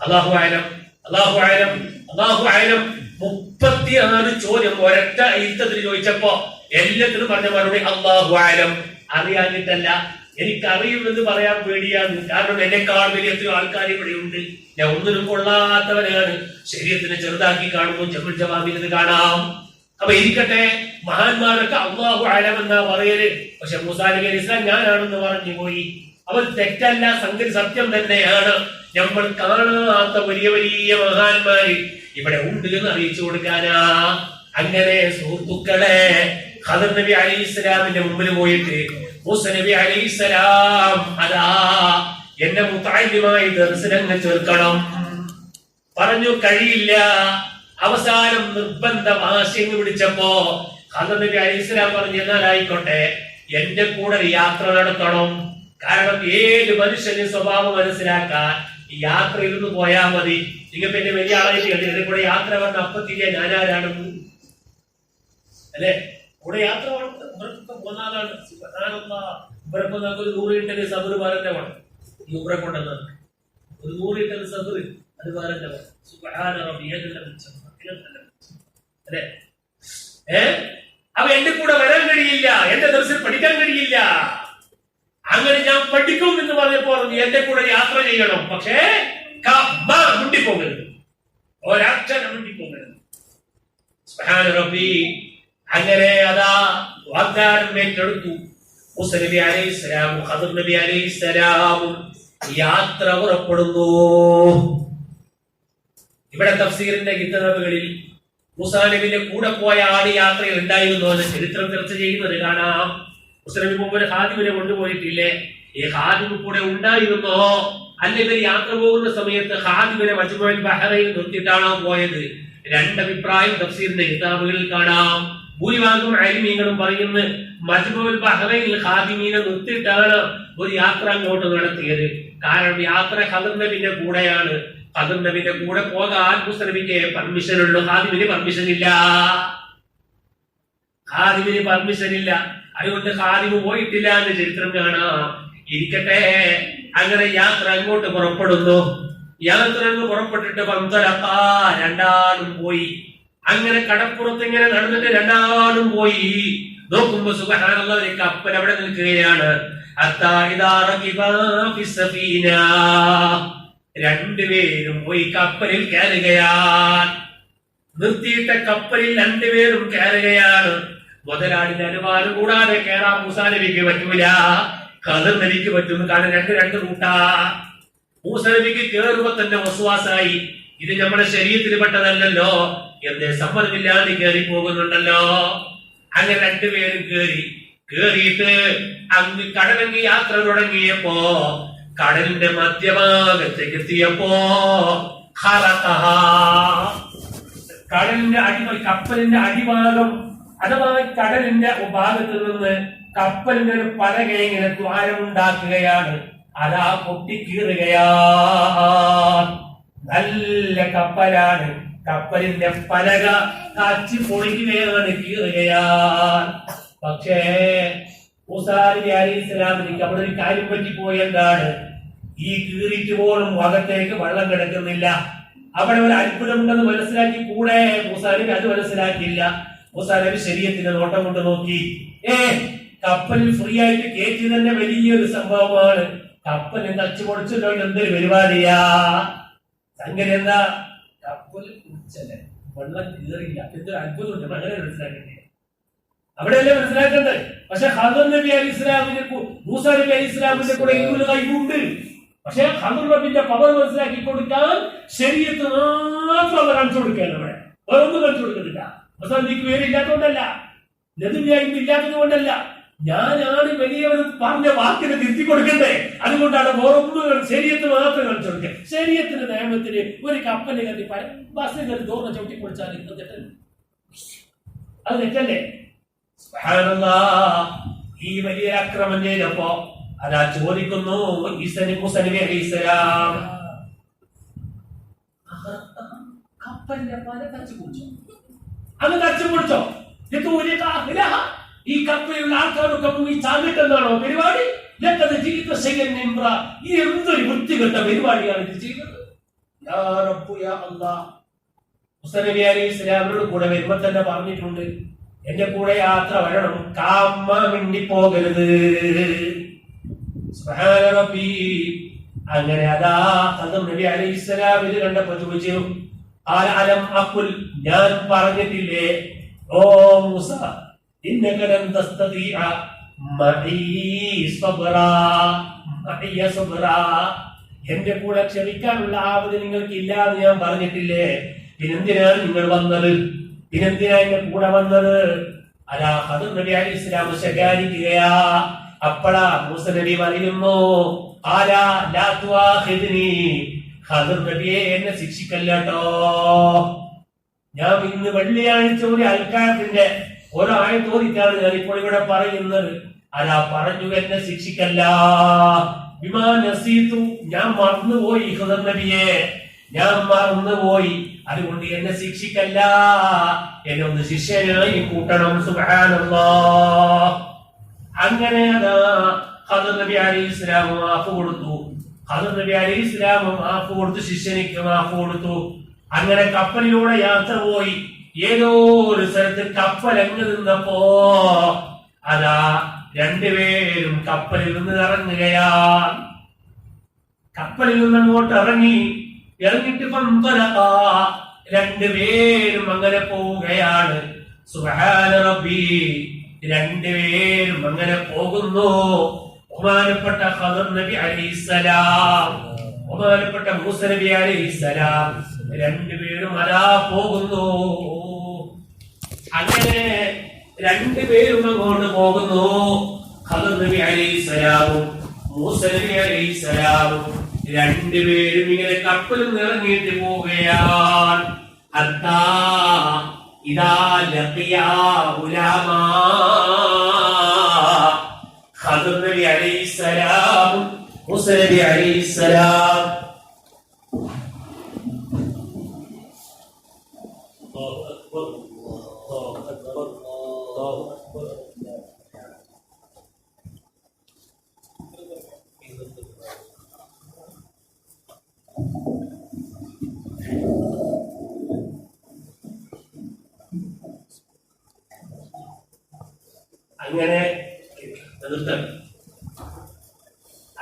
അല്ലാഹു അഅലം, അല്ലാഹു അഅലം, അല്ലാഹു അഅലം. 36 ചോദ്യം ഒരൊറ്റ ഇരുത്തത്തിൽ ചോദിച്ചപ്പോ എല്ലാത്തിനും പറഞ്ഞ മറുപടി അല്ലാഹു അഅലം. അറിയാഞ്ഞിട്ടല്ല, എനിക്കറിയുമെന്ന് പറയാൻ പേടിയാണ്. കാരണം എന്നെക്കാൾ വലിയ എത്രയോ ആൾക്കാർ ഇവിടെയുണ്ട്. ഞാൻ ഒന്നിനും കൊള്ളാത്തവനാണ്. ശരീരത്തിനെ ചെറുതാക്കി കാണുമ്പോൾ ജബുൽ ജവാബിൽ കാണാം. അപ്പൊ ഇരിക്കട്ടെ, മഹാന്മാരൊക്കെ അല്ലാഹു അഅലം എന്നാ പറയല്. പക്ഷെ മൂസാ നബി അലൈഹിസ്സലാം ഞാനാണെന്ന് പറഞ്ഞു പോയി. അവർ തെറ്റല്ല, സംഗതി സത്യം തന്നെയാണ്. നമ്മൾ കാണാത്ത വലിയ വലിയ മഹാന്മാര് ഇവിടെ ഉണ്ട് എന്ന് അറിയിച്ചു കൊടുക്കാനാ. അങ്ങനെ സുഹൃത്തുക്കളെ, ഖദർ നബി അലൈഹിസ്സലാമിന്റെ മുമ്പിൽ പോയിട്ട് മൂസ നബി അലൈഹിസ്സലാം, അതാ എന്നെ മുതഅല്ലിമായി ദർശനങ്ങൾ ചേർക്കണം പറഞ്ഞു. കഴിയില്ല. അവസാനം നിർബന്ധ വാശിങ് പിടിച്ചപ്പോ ഖദർ നബി അലൈഹിസ്സലാം പറഞ്ഞു, എന്നാലായിക്കോട്ടെ, എന്റെ കൂടെ യാത്ര നടത്തണം. കാരണം ഏത് മനുഷ്യന് സ്വഭാവം മനസ്സിലാക്കാൻ ഈ യാത്ര ഇരുന്ന് പോയാ മതി. നിങ്ങൾ പിന്നെ വലിയ ആളായിട്ട് ഇതിന്റെ കൂടെ യാത്ര പറഞ്ഞ അപ്പത്തിരിയ ഞാനാരാണെന്ന് അല്ലെ? കൂടെ യാത്ര ഇവർക്കൊക്കെ പോന്നാലാണ് ഇവരൊക്കെ നമുക്ക് ഒരു 100 ഇട്ടത് സബറ് പാലന്റെ വേണം. ഈ ഉമ്ര കൊണ്ടെന്ന് ഒരു 100 ഇട്ടത് സബറ് അത് പാലന്റെ വേണം. അല്ലെ? അവ എന്റെ കൂടെ വരാൻ കഴിയില്ല, എന്റെ ദർശനം പഠിക്കാൻ കഴിയില്ല. അങ്ങനെ ഞാൻ പഠിക്കും എന്ന് പറഞ്ഞപ്പോൾ എന്റെ കൂടെ യാത്ര ചെയ്യണം, പക്ഷേ മുണ്ടിപ്പോകരുത്, ഒരക്ഷരം മുണ്ടിപ്പോകരുത്. അങ്ങനെ അതാ വാഗ്ദാനം ഏറ്റെടുത്തു. മൂസ നബി അലൈഹിസ്സലാമും ഖദർ നബി അലൈഹിസ്സലാമും യാത്ര പുറപ്പെടുന്നു. ഇവിടെ തഫ്സീറിന്റെ കിതാബുകളിൽ മൂസാ നബിയുടെ കൂടെ പോയ ആട് യാത്രയിൽ ഉണ്ടായിരുന്നു എന്ന് ചരിത്രം ചർച്ച ചെയ്യുന്നത് കാണാം. മൂസാ നബി മുമ്പ് ഒരു ഖാദിമിനെ കൊണ്ടുപോയിട്ടില്ലേ? ഈ ഖാദിമ് കൂടെ ഉണ്ടായിരുന്നോ? അല്ലെങ്കിൽ യാത്ര പോകുന്ന സമയത്ത് ഖാദിമിനെ മജ്മുഉൽ ബഹറൈൻ നിർത്തിയിട്ടാണോ പോയത്? രണ്ടഭിപ്രായം തഫ്സീറിന്റെ കിതാബുകളിൽ കാണാം. ഭൂരിഭാഗം അലിമീങ്ങളും പറയുന്നു മജ്മുഉൽ ബഹറൈനിൽ ഖാദിമീനെ നിർത്തിയിട്ടാണ് ഒരു യാത്ര അങ്ങോട്ട് നടത്തിയത്. കാരണം യാത്ര ഖദർ നബിന്റെ കൂടെയാണ്. ഖദർ നബിന്റെ കൂടെ പോകാൻ മൂസ നബിക്ക് പെർമിഷൻ ഉള്ളൂ, ഖാദിമിന് പെർമിഷൻ ഇല്ല. ഖാദിമിന് പെർമിഷൻ ഇല്ല, അതുകൊണ്ട് ഖാദിമ് പോയിട്ടില്ല എന്ന് ചരിത്രം കാണാം. ഇരിക്കട്ടെ, അങ്ങനെ യാത്ര അങ്ങോട്ട് പുറപ്പെടുന്നു. യാത്ര അങ്ങ് പുറപ്പെട്ടിട്ട് രണ്ടാളും പോയി. അങ്ങനെ കടപ്പുറത്ത് ഇങ്ങനെ നടന്നിട്ട് രണ്ടാളും പോയി. നോക്കുമ്പോ സുബ്ഹാനല്ലാഹ് ഒരു കപ്പൽ അവിടെ നിൽക്കുകയാണ്. രണ്ടുപേരും പോയി കപ്പലിൽ കയറുകയാണ്. നിർത്തിയിട്ട കപ്പലിൽ രണ്ടുപേരും കയറുകയാണ്. മുതലാളിന്റെ അനുവാദം കൂടാതെ കയറാൻ മൂസാ നബിക്ക് പറ്റൂല, ഖദർ നബിക്ക് പറ്റുന്നു. കാരണം രണ്ട് റൂട്ടാ. മൂസാ നബിക്ക് കയറുമ്പോ തന്നെ വസ്വാസായി, ഇത് നമ്മുടെ ശരീരത്തിൽ പെട്ടതല്ലല്ലോ, എന്തേ സമ്മതമില്ലാതെ കയറി പോകുന്നുണ്ടല്ലോ. അങ്ങനെ രണ്ടുപേരും കേറിയിട്ട് അങ്ങ് കടലങ്ങി യാത്ര തുടങ്ങിയപ്പോ കടലിന്റെ മധ്യഭാഗത്തേക്ക് എത്തിയപ്പോ കടലിന്റെ കപ്പലിന്റെ അടിഭാഗം അഥവാ കടലിന്റെ ഭാഗത്ത് നിന്ന് കപ്പലിന്റെ ഒരു പലക ഇങ്ങനെ ദ്വാരമുണ്ടാക്കുകയാണ്. അതാ പൊട്ടിക്കീറുകയാണ്. നല്ല കപ്പലാണ്. കപ്പലിന്റെ പലക കാച്ചി പൊളിക്കുകയാണ്, കീറുകയാണ്. പക്ഷേ മൂസാ നബി അലൈഹിസ്സലാമിന് അവിടെ ഒരു കാര്യം പറ്റിപ്പോയി. എന്താണ്? ഈ കീറിയിട്ട് പോലും അകത്തേക്ക് വെള്ളം കിടക്കുന്നില്ല. അവിടെ ഒരു അത്ഭുതമുണ്ടെന്ന് മനസ്സിലാക്കി കൂടെ മൂസാ നബി അത് മനസ്സിലാക്കിയില്ല. മൂസാ നബി ശരീരത്തിന്റെ നോട്ടം കൊണ്ട് നോക്കി. കപ്പലിൽ ഫ്രീ ആയിട്ട് കയറ്റി തന്നെ വലിയൊരു സംഭവമാണ്. കപ്പൽ തച്ചു പൊടിച്ചല്ലോ, എന്തൊരു പരിപാടിയാ. സംഗതി എന്താ? കപ്പൽ കുടിച്ചല്ലേ, വെള്ളം കീറില്ല. എന്തൊരു അത്ഭുതമുണ്ട്, അങ്ങനെ മനസ്സിലാക്കണ്ടേ? അവിടെയല്ലേ മനസ്സിലാക്കേണ്ടത്. പക്ഷെ ഖദർ നബി അലൈഹിസ്സലാമിന്റെ മൂസാ നബി അലൈഹിസ്സലാമിന്റെ കൂടെ ഇൽമുൽ ഗൈബുണ്ട്. പക്ഷെ ഖദർ നബിന്റെ പവർ മനസ്സിലാക്കി കൊടുക്കാൻ ശരീഅത്ത് മാത്രം കാണിച്ചു കൊടുക്കുകയാണ്. അവിടെ വേറൊന്നും കാണിച്ചു കൊടുക്കുന്നില്ല. മൂസാ നബിക്ക് പേരില്ലാത്തതുകൊണ്ടല്ല, നബിയായിട്ട് ഇല്ലാത്തത് കൊണ്ടല്ല, ഞാനാണ് വലിയവർ പറഞ്ഞ വാക്കിനെ തിരുത്തി കൊടുക്കണ്ടേ. അതുകൊണ്ടാണ് വേറൊന്നും ശരീഅത്ത് മാത്രം കാണിച്ചു കൊടുക്കുക. ശരീഅത്തിന്റെ നിയമത്തിന് ഒരു കപ്പലിൽ കത്തി ബസ്സിൽ കത്തി തോർന്ന ചവിട്ടി പൊളിച്ചാൽ അത് തെറ്റല്ലേ? ഈ വലിയ ആക്രമണം ചെയ്തപ്പോ അതാ ചോദിക്കുന്നു മൂസാ നബി അലൈഹിസ്സലാം കപ്പലിന്റെ പല തച്ചു കുടിച്ചോ? അങ്ങ് തച്ചു കുടിച്ചോ? ഈ കപ്പലിലുള്ള ആൾക്കാരൊക്കെ ഈ ചാകിട്ടെന്നാണോ പരിപാടി? ഈ എന്തൊരു വൃത്തികെട്ട പരിപാടിയാണ് ഇത് ചെയ്തത്. മൂസാ നബി അലൈഹിസ്സലാമിനോട് കൂടെ വരുമ്പോ തന്നെ പറഞ്ഞിട്ടുണ്ട്, എന്റെ കൂടെ യാത്ര വരണം, കാമ്മ മിണ്ടിപ്പോകരുത്. സുബ്ഹാന റബ്ബി. അങ്ങനെ അതാ ഖദർ നബി അലൈഹിസ്സലാം ഇത് കണ്ടപ്പോ ചോദിച്ചു, അലം അഖുൽ, ഞാൻ പറഞ്ഞിട്ടില്ലേ ഓ മൂസ, ഇന്നക ലൻ തസ്തതിഅ മഈ സബ്റാ, മഈ സബ്റാ, എന്റെ കൂടെ ക്ഷമിക്കാനുള്ള ആവത് നിങ്ങൾക്ക് ഇല്ല എന്ന് ഞാൻ പറഞ്ഞിട്ടില്ലേ? പിന്നെന്തിനാണ് നിങ്ങൾ വന്നത്? പിന്നെന്തിനാ എന്റെ കൂടെ വന്നത്? അതാ ഖദർ നബി അലൈഹിസ്സലാം ശകാരിക്കുകയാ. അപ്പളാ മൂസ നബി പറയുന്നു, ആലാ ലാ തുആഖിദ്നി, ഖദർ നബിയെ എന്നെ ശിക്ഷിക്കല്ലോ. ഞാൻ ഇന്ന് വെള്ളിയാഴ്ച ഒരു അൽക്കാഫിന്റെ ഒരാഴ്ച ചോദിച്ചാണ് ഞാൻ ഇപ്പോൾ ഇവിടെ പറയുന്നത്. അതാ പറഞ്ഞു, എന്നെ ശിക്ഷിക്കല്ല, ബിമാ നസീതു, ഞാൻ മറന്നുപോയി ഖദർ നബിയെ, ഞാൻ മറന്നുപോയി, അതുകൊണ്ട് എന്നെ ശിക്ഷിക്കല്ല, എന്നെ ഒന്ന് ശിഷ്യനായി കൂട്ടണം. സുബ്ഹാനല്ലാഹ്. അങ്ങനെ അതാ ഖദർ നബി അലൈഹിസ്സലാം മാഫ് കൊടുത്തു. ഖദർ നബി അലൈഹിസ്സലാം മാഫ് കൊടുത്തു, ശിഷ്യനിക്ക് മാഫ് കൊടുത്തു. അങ്ങനെ കപ്പലിലൂടെ യാത്ര പോയി. ഏതോ ഒരു സ്ഥലത്ത് കപ്പൽ അങ്ങ് നിന്നപ്പോ അതാ രണ്ടുപേരും കപ്പലിൽ നിന്ന് ഇറങ്ങുകയാണ്. കപ്പലിൽ നിന്ന് അങ്ങോട്ട് ഇറങ്ങിയിട്ട് രണ്ടുപേരും അങ്ങനെ പോവുകയാണ്. സുബ്ഹാന റബ്ബി, രണ്ടുപേരും അങ്ങനെ പോകുന്നു. ബഹുമാനപ്പെട്ട ഖദർ നബി അലൈഹിസ്സലാം, ബഹുമാനപ്പെട്ട മൂസ നബി അലൈഹിസ്സലാം, രണ്ടുപേരും അതാ പോകുന്നു. അങ്ങനെ രണ്ടുപേരും അങ്ങോട്ട് പോകുന്നു. ഖദർ നബി അലൈഹിസ്സലാമും മൂസ നബി അലൈഹിസ്സലാമും രണ്ടുപേരും ഇങ്ങനെ കപ്പലിൽ ഇറങ്ങിയിട്ട് പോവുകയാണ്. ഹത്താ ഇദാ ലഖിയാ ഗുലാമാ, ഖദർ നബി അലൈഹിസ്സലാം മൂസ നബി അലൈഹിസ്സലാം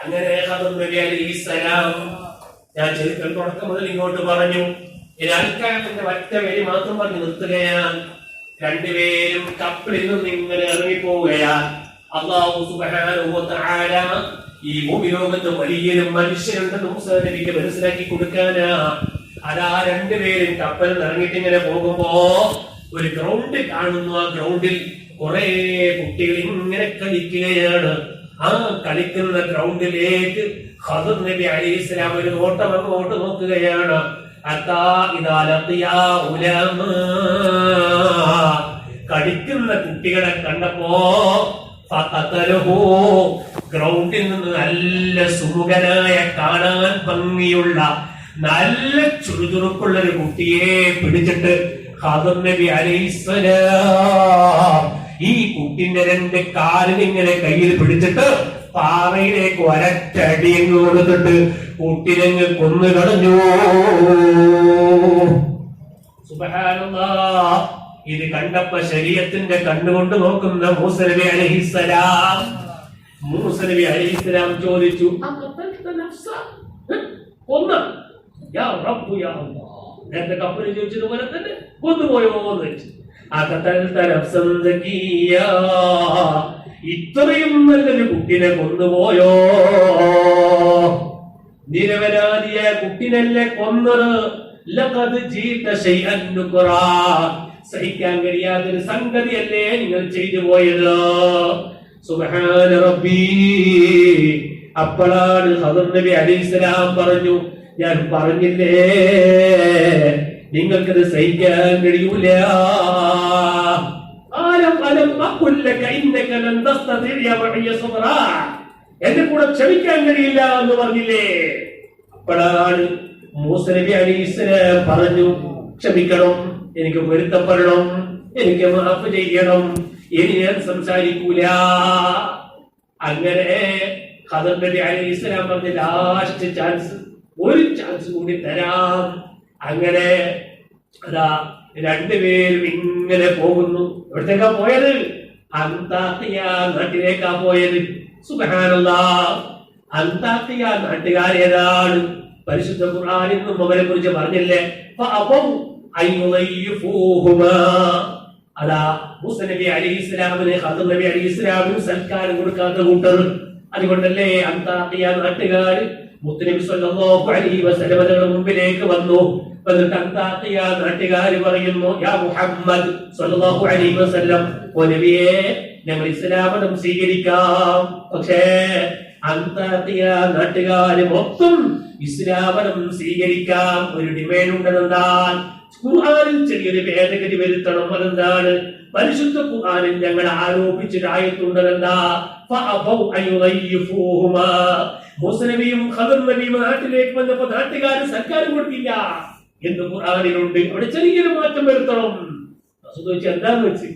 അങ്ങനെ ഖദർ നബി അലൈഹിസ്സലാം, ഞാൻ ചരിത്രം തുടക്കം മുതൽ ഇങ്ങോട്ട് പറഞ്ഞു. അൽക്കാലത്തിന്റെ ഒറ്റ വരി മാത്രം പറഞ്ഞ് നിർത്തുകയാണ്. രണ്ടുപേരും കപ്പലിൽ നിന്ന് ഇങ്ങനെ ഇറങ്ങിപ്പോവുകയാണ്. അല്ലാഹു സുബ്ഹാനഹു വ തആല ഈ ഭൂമി ലോകത്ത് വലിയൊരു മനുഷ്യനുണ്ടെന്ന് മൂസ നബിക്ക് മനസ്സിലാക്കി കൊടുക്കാനാ അതാ രണ്ടുപേരും കപ്പലിൽ ഇറങ്ങിയിട്ട് ഇങ്ങനെ പോകുമ്പോ ഒരു ഗ്രൗണ്ട് കാണുന്നു. ആ ഗ്രൗണ്ടിൽ കുറെ കുട്ടികൾ ഇങ്ങനെ കളിക്കുകയാണ്. ആ കളിക്കുന്ന ഗ്രൗണ്ടിലേക്ക് ഖദർ നബി അലൈഹിസ്സലാം ഒരു നോട്ടം അങ്ങോട്ട് നോക്കുകയാണ്. കളിക്കുന്ന കുട്ടികളെ കണ്ടപ്പോ ഗ്രൗണ്ടിൽ നിന്ന് നല്ല സുമുഖനായ, കാണാൻ ഭംഗിയുള്ള, നല്ല ചുറുചുറുക്കുള്ള ഒരു കുട്ടിയെ പിടിച്ചിട്ട് ഖദർ നബി അലൈഹിസ്സലാം ഈ കുട്ടിന്റെ രണ്ട് കാലിനിങ്ങനെ കയ്യിൽ പിടിച്ചിട്ട് പാറയിലേക്ക് ഒരറ്റടിയങ്ങ് കൊടുത്തിട്ട് കുട്ടിനങ്ങ് കൊന്നു കളഞ്ഞു. സുബ്ഹാനല്ലാഹ്. ഇത് കണ്ടപ്പോ ശരീഅത്തിന്റെ കണ്ണുകൊണ്ട് നോക്കുന്ന മൂസ നബി അലൈഹിസ്സലാം, മൂസ നബി അലൈഹിസ്സലാം ചോദിച്ചു, കൊന്ന യാ റബ്ബു യാ അല്ലാഹ്, നേരത്തെ കപ്പലിൽ ചോദിച്ചതുപോലെ തന്നെ കൊന്നുപോയോ എന്ന് വെച്ചു. ഇത്രയും നല്ലൊരു കുട്ടിനെ കൊന്നുപോയോ? നിരപരാധിയായ കുട്ടിനല്ലേ കൊന്നത്? സഹിക്കാൻ കഴിയാത്തൊരു സംഗതിയല്ലേ നിങ്ങൾ ചെയ്തു പോയത്? സുബ്ഹാന റബ്ബി. അപ്പോഴാണ് ഖദർ നബി അലൈഹിസ്സലാം പറഞ്ഞു, ഞാൻ പറഞ്ഞില്ലേ നിങ്ങൾക്കത് സഹിക്കാൻ കഴിയൂല. എന്നെ കൂടെ ക്ഷമിക്കാൻ കഴിയില്ല എന്ന് പറഞ്ഞില്ലേ? അപ്പോഴാണ് മൂസ നബി അലൈഹിസ്സലാം പറഞ്ഞു, ക്ഷമിക്കണം, എനിക്ക് പൊരുത്തപ്പെടണം, എനിക്ക് മാഫ് ചെയ്യണം, ഇനി ഞാൻ സംസാരിക്കൂല. അങ്ങനെ ഖദർ നബി അലൈഹിസ്സലാം പറഞ്ഞ ലാസ്റ്റ് ചാൻസ്, ഒരു ചാൻസ് കൂടി തരാം. അങ്ങനെ അതാ രണ്ടുപേരും ഇങ്ങനെ പോകുന്നു. എവിടത്തേക്കാ പോയത്? അന്താക്കിയ നാട്ടിലേക്കാ പോയത്. സുബ്ഹാനല്ലാഹ്. അന്താക്കിയ നാട്ടുകാരേതാണ്? പരിശുദ്ധ ഖുർആനിൽ നിന്നും അവരെ കുറിച്ച് പറഞ്ഞില്ലേ? അതാ മൂസ നബി അലൈഹിസ്സലാമിന് ഖദർ നബി അലൈഹിസ്സലാമിന് സൽക്കാരം കൊടുക്കാത്ത കൂട്ടർ. അതുകൊണ്ടല്ലേ അന്താക്കിയ നാട്ടുകാര് മുത്തുനബി സ്വല്ലല്ലാഹു അലൈഹി വസല്ലമയുടെ മുമ്പിലേക്ക് വന്നു. എന്നിട്ട് അന്താക്കിയ നാട്ടുകാര് പറയുന്നു, യാ മുഹമ്മദ് സ്വല്ലല്ലാഹു അലൈഹി വസല്ലം, ഓ നബിയേ, ഞങ്ങൾ ഇസ്ലാമതം സ്വീകരിക്കാം. പക്ഷേ അന്താക്കിയ നാട്ടുകാര് മൊത്തം ഇസ്ലാമതം സ്വീകരിക്കാം. ഒരു ഡിമാൻഡ് ഉണ്ടെന്നാൽ ഖുർആനിൽ ചെറിയൊരു ഭേദഗതി വരുത്തണം. അതെന്താണ്? പരിശുദ്ധ ഖുർആനിൽ ഞങ്ങൾ ആരോപിച്ചിട്ട് ആയത്തുണ്ടെന്താ മൂസാ നബിയും ഖദർ നബിയും നാട്ടിലേക്ക് വന്നപ്പോ നാട്ടുകാർ സർക്കാർ കൊടുത്തില്ല എന്ന് ഖുർആനിലുണ്ട്. അവിടെ ചെറിയൊരു മാറ്റം വരുത്തണം. എന്താന്ന് വെച്ച്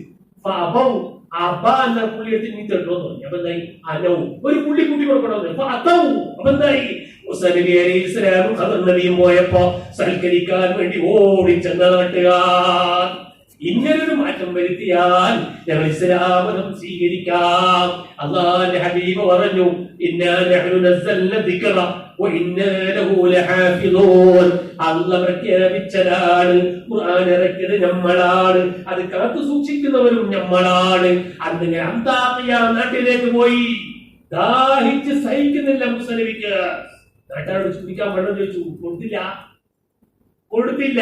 എന്ന പുള്ളിയെടുത്ത് നീ തെട്ടോ തോന്നി. അപ്പൊ എന്തായി? അനവും ഒരു പുള്ളി കൂട്ടി കൊടുക്കണമെന്ന്. അപ്പൊ എന്തായി? മൂസാ നബി അലൈഹി സ്വലാമും ഖദർ നബിയും പോയപ്പോ സൽക്കരിക്കാൻ വേണ്ടി ഓടിച്ചെന്ന നാട്ടുകാർ ഇങ്ങനൊരു മാറ്റം വരുത്തിയാൽ ഞങ്ങൾ ഇസ്ലാം മതം സ്വീകരിക്കാം. അല്ലാഹുവിന്റെ ഹബീബ് പറഞ്ഞു, ഇന്നാ നഹ്നു നസ്സൽനാ ദിക്റ വ ഇന്നാ ലഹു ലഹാഫിളൂൻ. അല്ലാഹ് പ്രഖ്യാപിച്ചതാണ്, ഖുർആൻ ഇറക്കിയത് നമ്മളാണ്, അത് കാത്തു സൂക്ഷിക്കുന്നവരും നമ്മളാണ്. അങ്ങനെ അന്താഖിയ നാട്ടിലേക്ക് പോയി. ദാഹിച്ച് സഹിക്കുന്നില്ല മൂസാ നബിക്ക്. നാട്ടുകാരോട് കുടിക്കാൻ വെള്ളം ചോദിച്ചു, കൊടുത്തില്ല.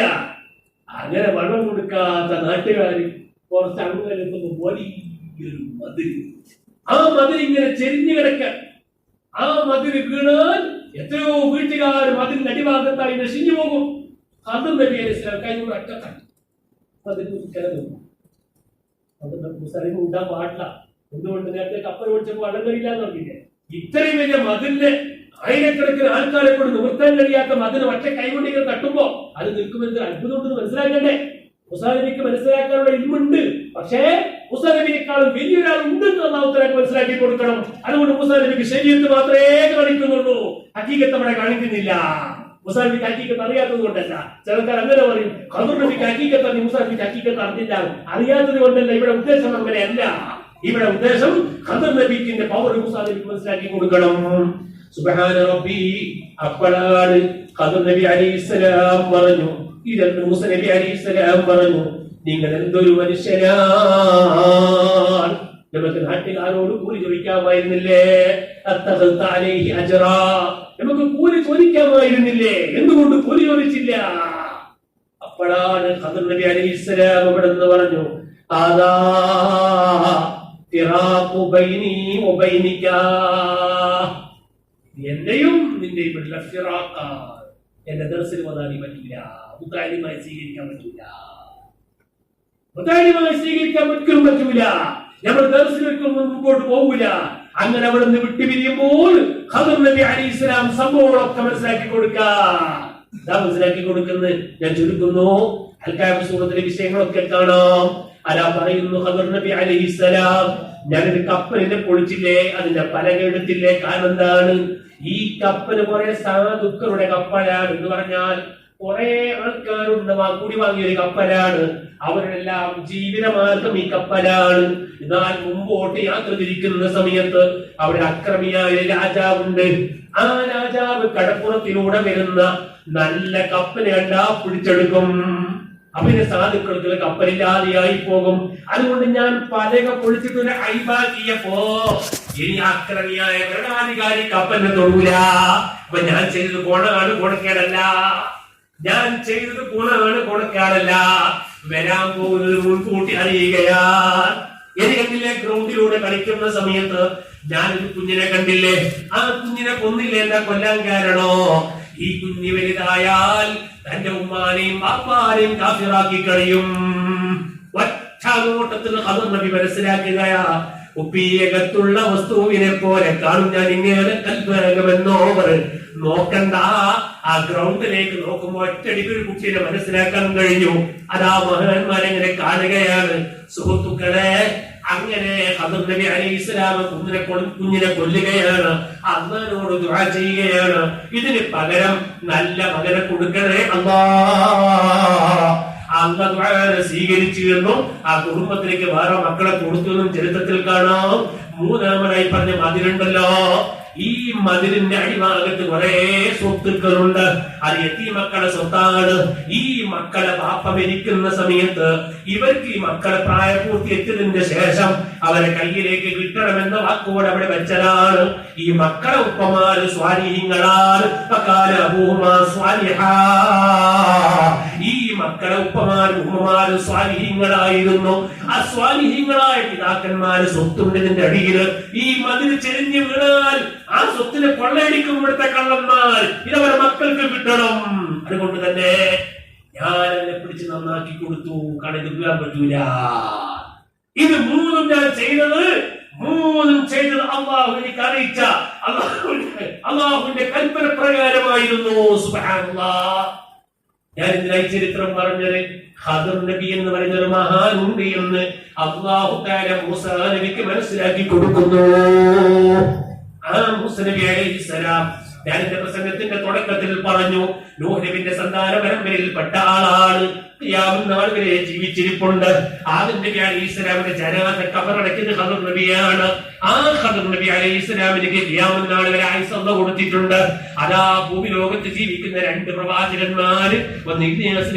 അങ്ങനെ വെള്ളം കൊടുക്കാത്ത നാട്ടുകാര് കുറച്ച് അങ്ങനെത്തുമ്പോ വലിയൊരു മതിൽ, ആ മതിൽ ഇങ്ങനെ ചെരിഞ്ഞു കിടക്കാൻ, ആ മതിൽ വീണാൽ എത്രയോ വീട്ടുകാർ മതിലിന്റെ അടിഭാഗത്തായി നശിഞ്ഞു പോകും. ഖദർ നബി അലൈഹി സ്വലാം കൈകൊണ്ട് അറ്റത്താണ് ഉണ്ടാൻ പാടില്ല. എന്തുകൊണ്ട്? നേരത്തെ കപ്പൽ ഓടിച്ചപ്പോ വെള്ളം കഴിയില്ലാന്ന് പറഞ്ഞില്ലേ? ഇത്രയും വലിയ മതിലിന് ആയിരക്കണക്കിന് ആൾക്കാരെ കൊണ്ട് നിവർത്താൻ കഴിയാത്ത മതിന് ഒറ്റ കൈകൊണ്ട് ഇങ്ങനെ തട്ടുമ്പോ അത് നിൽക്കുമെന്ന് അത്ഭുതമുണ്ടെന്ന് മനസ്സിലാക്കണ്ടേ? മൂസാ നബിക്ക് മനസ്സിലാക്കാനുള്ള ഇൽമുണ്ട്. പക്ഷേ മൂസാ നബിയെക്കാളും വലിയൊരാൾ ഉണ്ടെന്ന് അല്ലാഹു തആല മനസ്സിലാക്കി കൊടുക്കണം. അതുകൊണ്ട് മൂസാ നബിക്ക് ശരീഅത്ത് മാത്രമേ കാണിക്കുന്നുള്ളൂ, ഹഖീഖത്ത് അവിടെ കാണിക്കുന്നില്ല. മൂസാ നബിക്ക് ഹഖീഖത്ത് അറിയാത്തത് കൊണ്ടല്ല. ചിലക്കാർ അങ്ങനെ പറയും, ഖദർ നബിക്ക് ഹഖീഖത്ത് അറിഞ്ഞു, മൂസാ നബിക്ക് ഹഖീഖത്ത് അറിഞ്ഞില്ല. അറിയാത്തത് കൊണ്ടല്ല. ഇവിടെ ഉദ്ദേശം അങ്ങനെയല്ല. ഇവിടെ ഉദ്ദേശം ഖദർ നബിക്കിന്റെ പവർ മൂസാ നബിക്ക് മനസ്സിലാക്കി കൊടുക്കണം. സുബ്ഹാന റബ്ബി. അപ്പോഴാണ് ഖദർ നബി അലൈഹിസ്സലാം പറഞ്ഞു, ഇതെന്ന് മൂസാ നബി അലൈഹിസ്സലാം പറഞ്ഞു, നിങ്ങൾ എന്തൊരു മനുഷ്യനാണ്, നമുക്ക് നാട്ടുകാരോട് കൂലി ചോദിക്കാമായിരുന്നില്ലേ? അത്തഖൽത അലൈഹി അജ്റാ, നമുക്ക് കൂലി ചോദിക്കാമായിരുന്നില്ലേ? എന്തുകൊണ്ട് കൂലി ചോദിച്ചില്ല? അപ്പോഴാണ് ഖദർ നബി അലൈഹിസ്സലാം അവിടെ നിന്ന് പറഞ്ഞു, ആദാ ഫിറാഖു ബൈനി വ ബൈനിക, എന്റെയും നിന്റെയും ഇടയിലുള്ള ഫിറാഖാണ്. എന്റെ ദർസിൽ വന്നാൽ പറ്റില്ല, മുതാലിമായി സ്വീകരിക്കാൻ പറ്റില്ല, മുതാലിമായി സ്വീകരിക്കാൻ പറ്റൂല. നമ്മൾ ദർസിലേക്ക് മുമ്പോട്ട് പോകൂല. അങ്ങനെ അവിടെ നിന്ന് വിട്ടുപിരിയുമ്പോൾ ഖദർ നബി അലൈഹിസ്സലാം സംഭവങ്ങളൊക്കെ മനസ്സിലാക്കി മനസ്സിലാക്കി കൊടുക്കുന്നത് ഞാൻ ചുരുക്കുന്നു. അൽ-കഹഫ് സൂറത്തിലെ വിഷയങ്ങളൊക്കെ കാണാം. അലാ പറയുന്നു ഖദർ നബി അലൈഹിസ്സലാം, ഞാനൊരു കപ്പലിനെ പൊളിച്ചില്ലേ, അതിന്റെ പലക എടുത്തില്ലേ? കാരണം എന്താണ്? ഈ കപ്പല് കുറെ സാധുക്കളുടെ കപ്പലാണ് എന്ന് പറഞ്ഞാൽ കുറെ ആൾക്കാരുണ്ട് കൂടി വാങ്ങിയ ഒരു കപ്പലാണ്. അവരെല്ലാം ജീവിതമാർഗം ഈ കപ്പലാണ്. എന്നാൽ മുമ്പോട്ട് യാത്ര തിരിക്കുന്ന സമയത്ത് അവിടെ അക്രമിയായ രാജാവുണ്ട്. ആ രാജാവ് കടപ്പുറത്തിലൂടെ വരുന്ന നല്ല കപ്പല് കണ്ടാ പിടിച്ചെടുക്കും. അവന് സാധുക്കൾക്ക് കപ്പലില്ലാതെയായി പോകും. അതുകൊണ്ട് ഞാൻ പലക പൊളിച്ചിട്ട് അഴിവാക്കിയപ്പോ ഇനി ആക്രമിയായ ഭരണാധികാരി കപ്പലിനെ തൊടൂല. അപ്പൊ ഞാൻ ചെയ്തത് ഗുണമാണ്, ഗുണക്കേടല്ല. ഞാൻ ചെയ്തത് ഗുണമാണ്, ഗുണക്കേടല്ല. വരാൻ പോകുന്നത് മുൻകൂട്ടി അറിയുകയാ. എനിക്കെങ്കിലെ ഗ്രൗണ്ടിലൂടെ കളിക്കുന്ന സമയത്ത് ഞാനൊരു കുഞ്ഞിനെ കണ്ടില്ലേ, ആ കുഞ്ഞിനെ കൊന്നില്ലേ? എന്താ കൊല്ലാൻ കാരണോ? ഈ കുഞ്ഞ് വലുതായാൽ തന്റെ ഉമ്മാനെയും ബാപ്പാനെയും കാഫിറാക്കി കഴിയും. ഒറ്റ നോട്ടത്തിൽ ഖദർ നബി മനസ്സിലാക്കുകയാ, കുപ്പിയകത്തുള്ള വസ്തുവിനെ പോലെ കാണും ഞാൻ ഇങ്ങനെ കൽപ്പനമെന്നോ നോക്കണ്ട. ആ ഗ്രൗണ്ടിലേക്ക് നോക്കുമ്പോൾ ഒറ്റടിക്ക് ഒരു കുട്ടിയെ മനസ്സിലാക്കാൻ കഴിഞ്ഞു. അതാ മഹാന്മാരെങ്ങനെ കാണുകയാണ്. സുഹൃത്തുക്കളെ, അങ്ങനെ ഖദർ നബി അലൈഹിസ്സലാം കുഞ്ഞിനെ കൊല്ലുകയാണ്, അല്ലാഹുവോട് ദുആ ചെയ്യുകയാണ്, ഇതിന് പകരം നല്ല മകനെ കൊടുക്കണേ അല്ലാഹ്. അല്ലാഹു ദുആ സ്വീകരിച്ചു എന്നും ആ കുടുംബത്തിലേക്ക് വേറെ മക്കളെ കൊടുത്തു എന്നും ചരിത്രത്തിൽ കാണാം. മൂന്നാമതായി പറഞ്ഞ മതിലുണ്ടല്ലോ, ഈ മതിലിന്റെ അടിഭാഗത്ത് കുറെ സ്വത്തുക്കളുണ്ട്. അത് യതീമക്കളുടെ സ്വത്താണ്. ഈ മക്കളെ ബാപ്പ മരിക്കുന്ന സമയത്ത് ഇവർക്ക് ഈ മക്കളെ പ്രായപൂർത്തി എത്തിയതിന്റെ ശേഷം അവരെ കയ്യിലേക്ക് കിട്ടണമെന്ന വാക്കുകൂടെ അവിടെ വെച്ചതാണ്. ഈ മക്കളെ ഉപ്പമാര് സ്വാലിഹീങ്ങളാണ്. ഈ മക്കളെ ഉപ്പമാരും ഉമ്മമാരും സ്വാലിഹീങ്ങളായിരുന്നു. ആ സ്വാലിഹീങ്ങളായ പിതാക്കന്മാര് സ്വത്തുണ്ടതിന്റെ അടിയിൽ ഈ മതിൽ ചെരിഞ്ഞു വീണാൽ ആ സ്വത്തിനെ കൊള്ളയടിക്കും ഇവിടുത്തെ കള്ളന്മാർ. ഇതവരെ മക്കൾക്ക് കിട്ടണം. അതുകൊണ്ട് തന്നെ ഞാൻ എന്നെ പിടിച്ച് നന്നാക്കി കൊടുത്തു. കാരണം ഇത് വീഴാൻ പറ്റൂല. ഇത് മൂന്നും ഞാൻ ചെയ്തത് അള്ളാഹു എനിക്ക് അറിയിച്ച അള്ളാഹുവിന്റെ കൽപ്പന പ്രകാരമായിരുന്നു. സുബ്ഹാനല്ലാഹ്. ഞാൻ ഇതിനായി ചരിത്രം പറഞ്ഞത് ഖദർ നബി എന്ന് പറയുന്നൊരു മഹാനുണ്ട് എന്ന് അല്ലാഹു തആല മൂസാ നബിക്ക് മനസ്സിലാക്കി കൊടുക്കുന്നു. ആ മൂസാ നബി അലൈഹിസ്സലാം, ഞാൻ എന്റെ പ്രസംഗത്തിന്റെ തുടക്കത്തിൽ പറഞ്ഞു, നൂഹ് നബിയുടെ സന്താന പരമ്പരയിൽപ്പെട്ട ആളാണ്. ഖിയാമത്ത് നാൾ വരെ ജീവിച്ചിരിപ്പുണ്ട്. ആദം നബി അലൈഹിസ്സലാമിന്റെ ജനാസ ഖബറടക്കിയത് ഖദർ നബിയാണ്. ആ ഖദർ നബി അലൈഹിസ്സലാമിന് ഖിയാമത്ത് നാൾ വരെ ആയുസ് അല്ലാഹു കൊടുത്തിട്ടുണ്ട്. അതാ ഭൂമി ലോകത്ത് ജീവിക്കുന്ന രണ്ട് പ്രവാചകന്മാര്, ഒന്ന് ഇല്യാസ്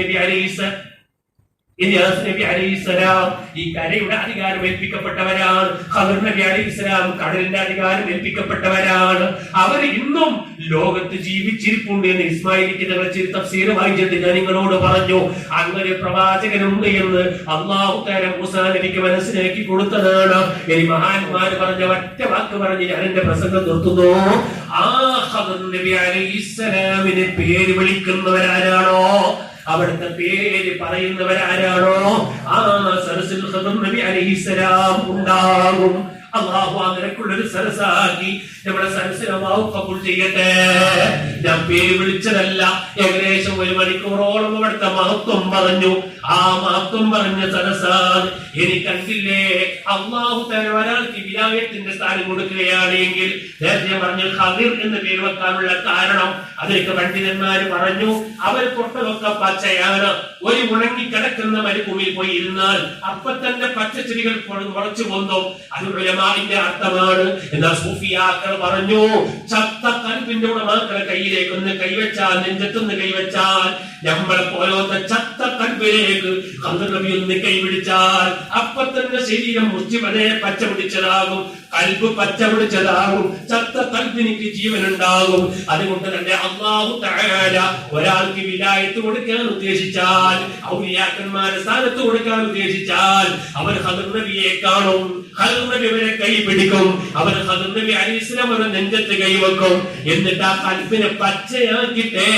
നബി അലൈഹിസ്സലാം ഈ കരയുടെ അധികാരം ഏൽപ്പിക്കപ്പെട്ടവരാണ്. ഖദർ നബി അലൈഹിസ്സലാം കടലിന്റെ അധികാരം ഏൽപ്പിക്കപ്പെട്ടവരാണ്. അവർ ഇന്നും ലോകത്ത് ജീവിച്ചിരിപ്പുണ്ട് എന്ന് ഇസ്മായിലിക്ക് തഫ്സീർ വായിച്ചിട്ട് ഞാൻ നിങ്ങളോട് പറഞ്ഞു. അങ്ങനെ പ്രവാചകനുണ്ട് എന്ന് അല്ലാഹു തആല മൂസാ നബിക്ക് മനസ്സിലാക്കി കൊടുത്തതാണ്. ഈ മഹാന്മാർ പറഞ്ഞ ഒറ്റ വാക്ക് പറഞ്ഞ് ഞാൻ എന്റെ പ്രസംഗം നിർത്തുന്നു. ആ ഖദർ നബി അലൈഹിസ്സലാമിനെ പേര് വിളിക്കുന്നവരാരാണോ, അവിടുത്തെ പേര് പറയുന്നവരാരാണോ, ആ സരസിൽ ഖദർ നബി അലൈഹിസ്സലാം ഉണ്ടാകും. അല്ലാഹു അങ്ങനെക്കുള്ളൊരു സരസാക്കി നമ്മുടെ സരസിനെ അല്ലാഹു കബൂൽ ചെയ്യട്ടെ. ഞാൻ പേര് വിളിച്ചതല്ല, ഏകദേശം 1 മണിക്കൂറോളം അവിടുത്തെ മഹത്വം പറഞ്ഞു. ആ മഹത്വം പറഞ്ഞ സരസാണ്. എനിക്കണ്ടില്ലേ, അല്ലാഹു തആല ഒരാൾക്ക് വിലായത്തിന്റെ സ്ഥാനം കൊടുക്കുകയാണെങ്കിൽ, നേരത്തെ പറഞ്ഞ ഖദർ എന്ന് പേര് വെക്കാനുള്ള കാരണം അതിലേക്ക് പണ്ഡിതന്മാര് പറഞ്ഞു, അവർ തൊട്ടതൊക്കെ പച്ചയാണ്. ഒരു ഉണങ്ങി കിടക്കുന്ന മരുഭൂമിയിൽ പോയി ഇരുന്നാൽ അപ്പൊ തന്നെ പച്ചച്ചെടികൾ മുളച്ചു പൊന്തും. അത് ഉലമാഇന്റെ അർത്ഥമാണ്. എന്നാൽ സൂഫിയാക്കൾ പറഞ്ഞു, ചത്ത കൽബിന്റെ ഉടമക്കളെ കയ്യിലേക്ക് ഒന്ന് കൈവച്ചാൽ, നെഞ്ചത്തൊന്ന് കൈവച്ചാൽ, നമ്മളെ പോലത്തെ ചത്ത കൽബിലേക്ക് ഖദർ നബി ഒന്ന് കൈപിടിച്ചാൽ അപ്പൊ തന്നെ ശരീരം മുസ്ലിമനെ പച്ച പിടിച്ചതാകും, കൽബ് പച്ച പിടിച്ചതാകും, ചത്ത കൽബിനിക്ക് ജീവനുണ്ടാകും. അതുകൊണ്ട് തന്നെ അല്ലാഹു തആല ഒരാൾക്ക് വിലായത്ത് കൊടുക്കാൻ ഉദ്ദേശിച്ചാൽ, ഔലിയാക്കന്മാരെ സ്ഥാനത്ത് കൊടുക്കാൻ ഉദ്ദേശിച്ചാൽ, അവർ ഖദർ നബിയെ കാണും, ഖദർ നബി അവരെ കൈ പിടിക്കും, അവർ ഖദർ നബി അലൈഹിസ്സലാം അവരെ നെഞ്ചത്ത് കൈവെക്കും. എന്നിട്ട് ആ കൽബിനെ പച്ചയാക്കിട്ടേ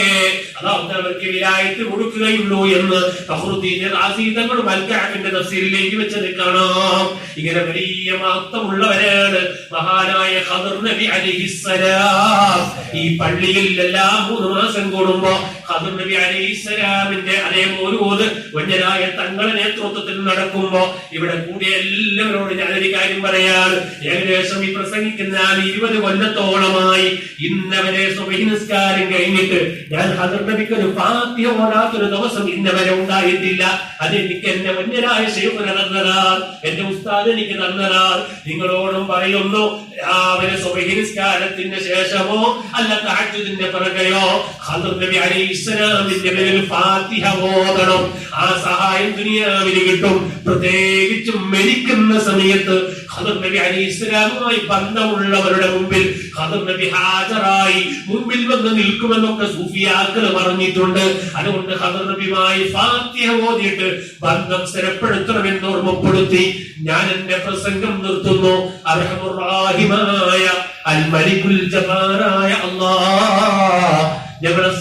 അല്ലാഹു തആല അവർക്ക് വിലായത്ത് കൊടുക്കുകയുള്ളൂ എന്ന് ഫഖ്റുദ്ദീൻ റാസി തങ്ങളുടെ മൽകഅബിന്റെ തഫ്സീറിലേക്ക് വെച്ചത് കാണാം. ഇങ്ങനെ വലിയ മഹത്വമുള്ളവരാണ് മഹാനായ ഖദർ നബി അലൈഹിസ്സലാം. ഈ പള്ളിയിൽ എല്ലാ 3 മാസം കൂടുമ്പോ ഖദർ നബി അലൈഹിസ്സലാമിന്റെ അതേ മോനൂദ് വന്യരായ തങ്ങളുടെ നേതൃത്വത്തിൽ നടക്കുമ്പോ ഇവിടെ കൂടിയ എല്ലാവരോടും ഞാനൊരു കാര്യം പറയാണ്. ഏകദേശം ഈ പ്രസംഗിക്കുന്ന 20 കൊല്ലത്തോളമായി ഇന്നവരെ സുബ്ഹി നിസ്കാരം കഴിഞ്ഞിട്ട് ഞാൻ ഖദർ നബിക്ക് ഒരു ഫാത്തിഹ ഓതാത്തൊരു ദിവസം ഇന്നവരെ ഉണ്ടായിട്ടില്ല. അതെനിക്ക് എന്റെ വന്യരായ ശൈഖ് തന്നതാണ്, എന്റെ ഉസ്താദ് എനിക്ക് തന്നതാണ്. നിങ്ങളോടും പറയുന്നു, അവരെ സുബ്ഹി നിസ്കാരത്തിന്റെ ശേഷമോ അല്ല തഹജ്ജുദിന്റെ പിറകെയോ ഖദർ നബി അലൈഹിസ്സലാമിന്റെ പേരിൽ ഫാത്തിഹ ഓതണം. ആ സഹായം ദുനിയാവിൽ കിട്ടും. പ്രത്യേകിച്ചും മരിക്കുന്ന സമയത്ത് ഖദർ നബി അലൈഹിസ്സലാമുമായി ബന്ധമുള്ളവരുടെ മുമ്പിൽ ഖദർ നബി ഹാജരായി മുമ്പിൽ വന്ന് നിൽക്കുമെന്നൊക്കെ സൂഫിയാക്കൾ പറഞ്ഞിട്ടുണ്ട്. അതുകൊണ്ട് ഖദർ നബിയുമായി ഫാത്തിഹ ഓതിയിട്ട് ബന്ധം സ്ഥിരപ്പെടുത്തണമെന്ന് ഓർമ്മപ്പെടുത്തി ഞാൻ എന്റെ പ്രസംഗം നിർത്തുന്നു. അർഹമുർ റഹീമായ അൽ മലിക്കുൽ ജബ്ബാറായ അല്ലാഹ് ഞങ്ങളുടെ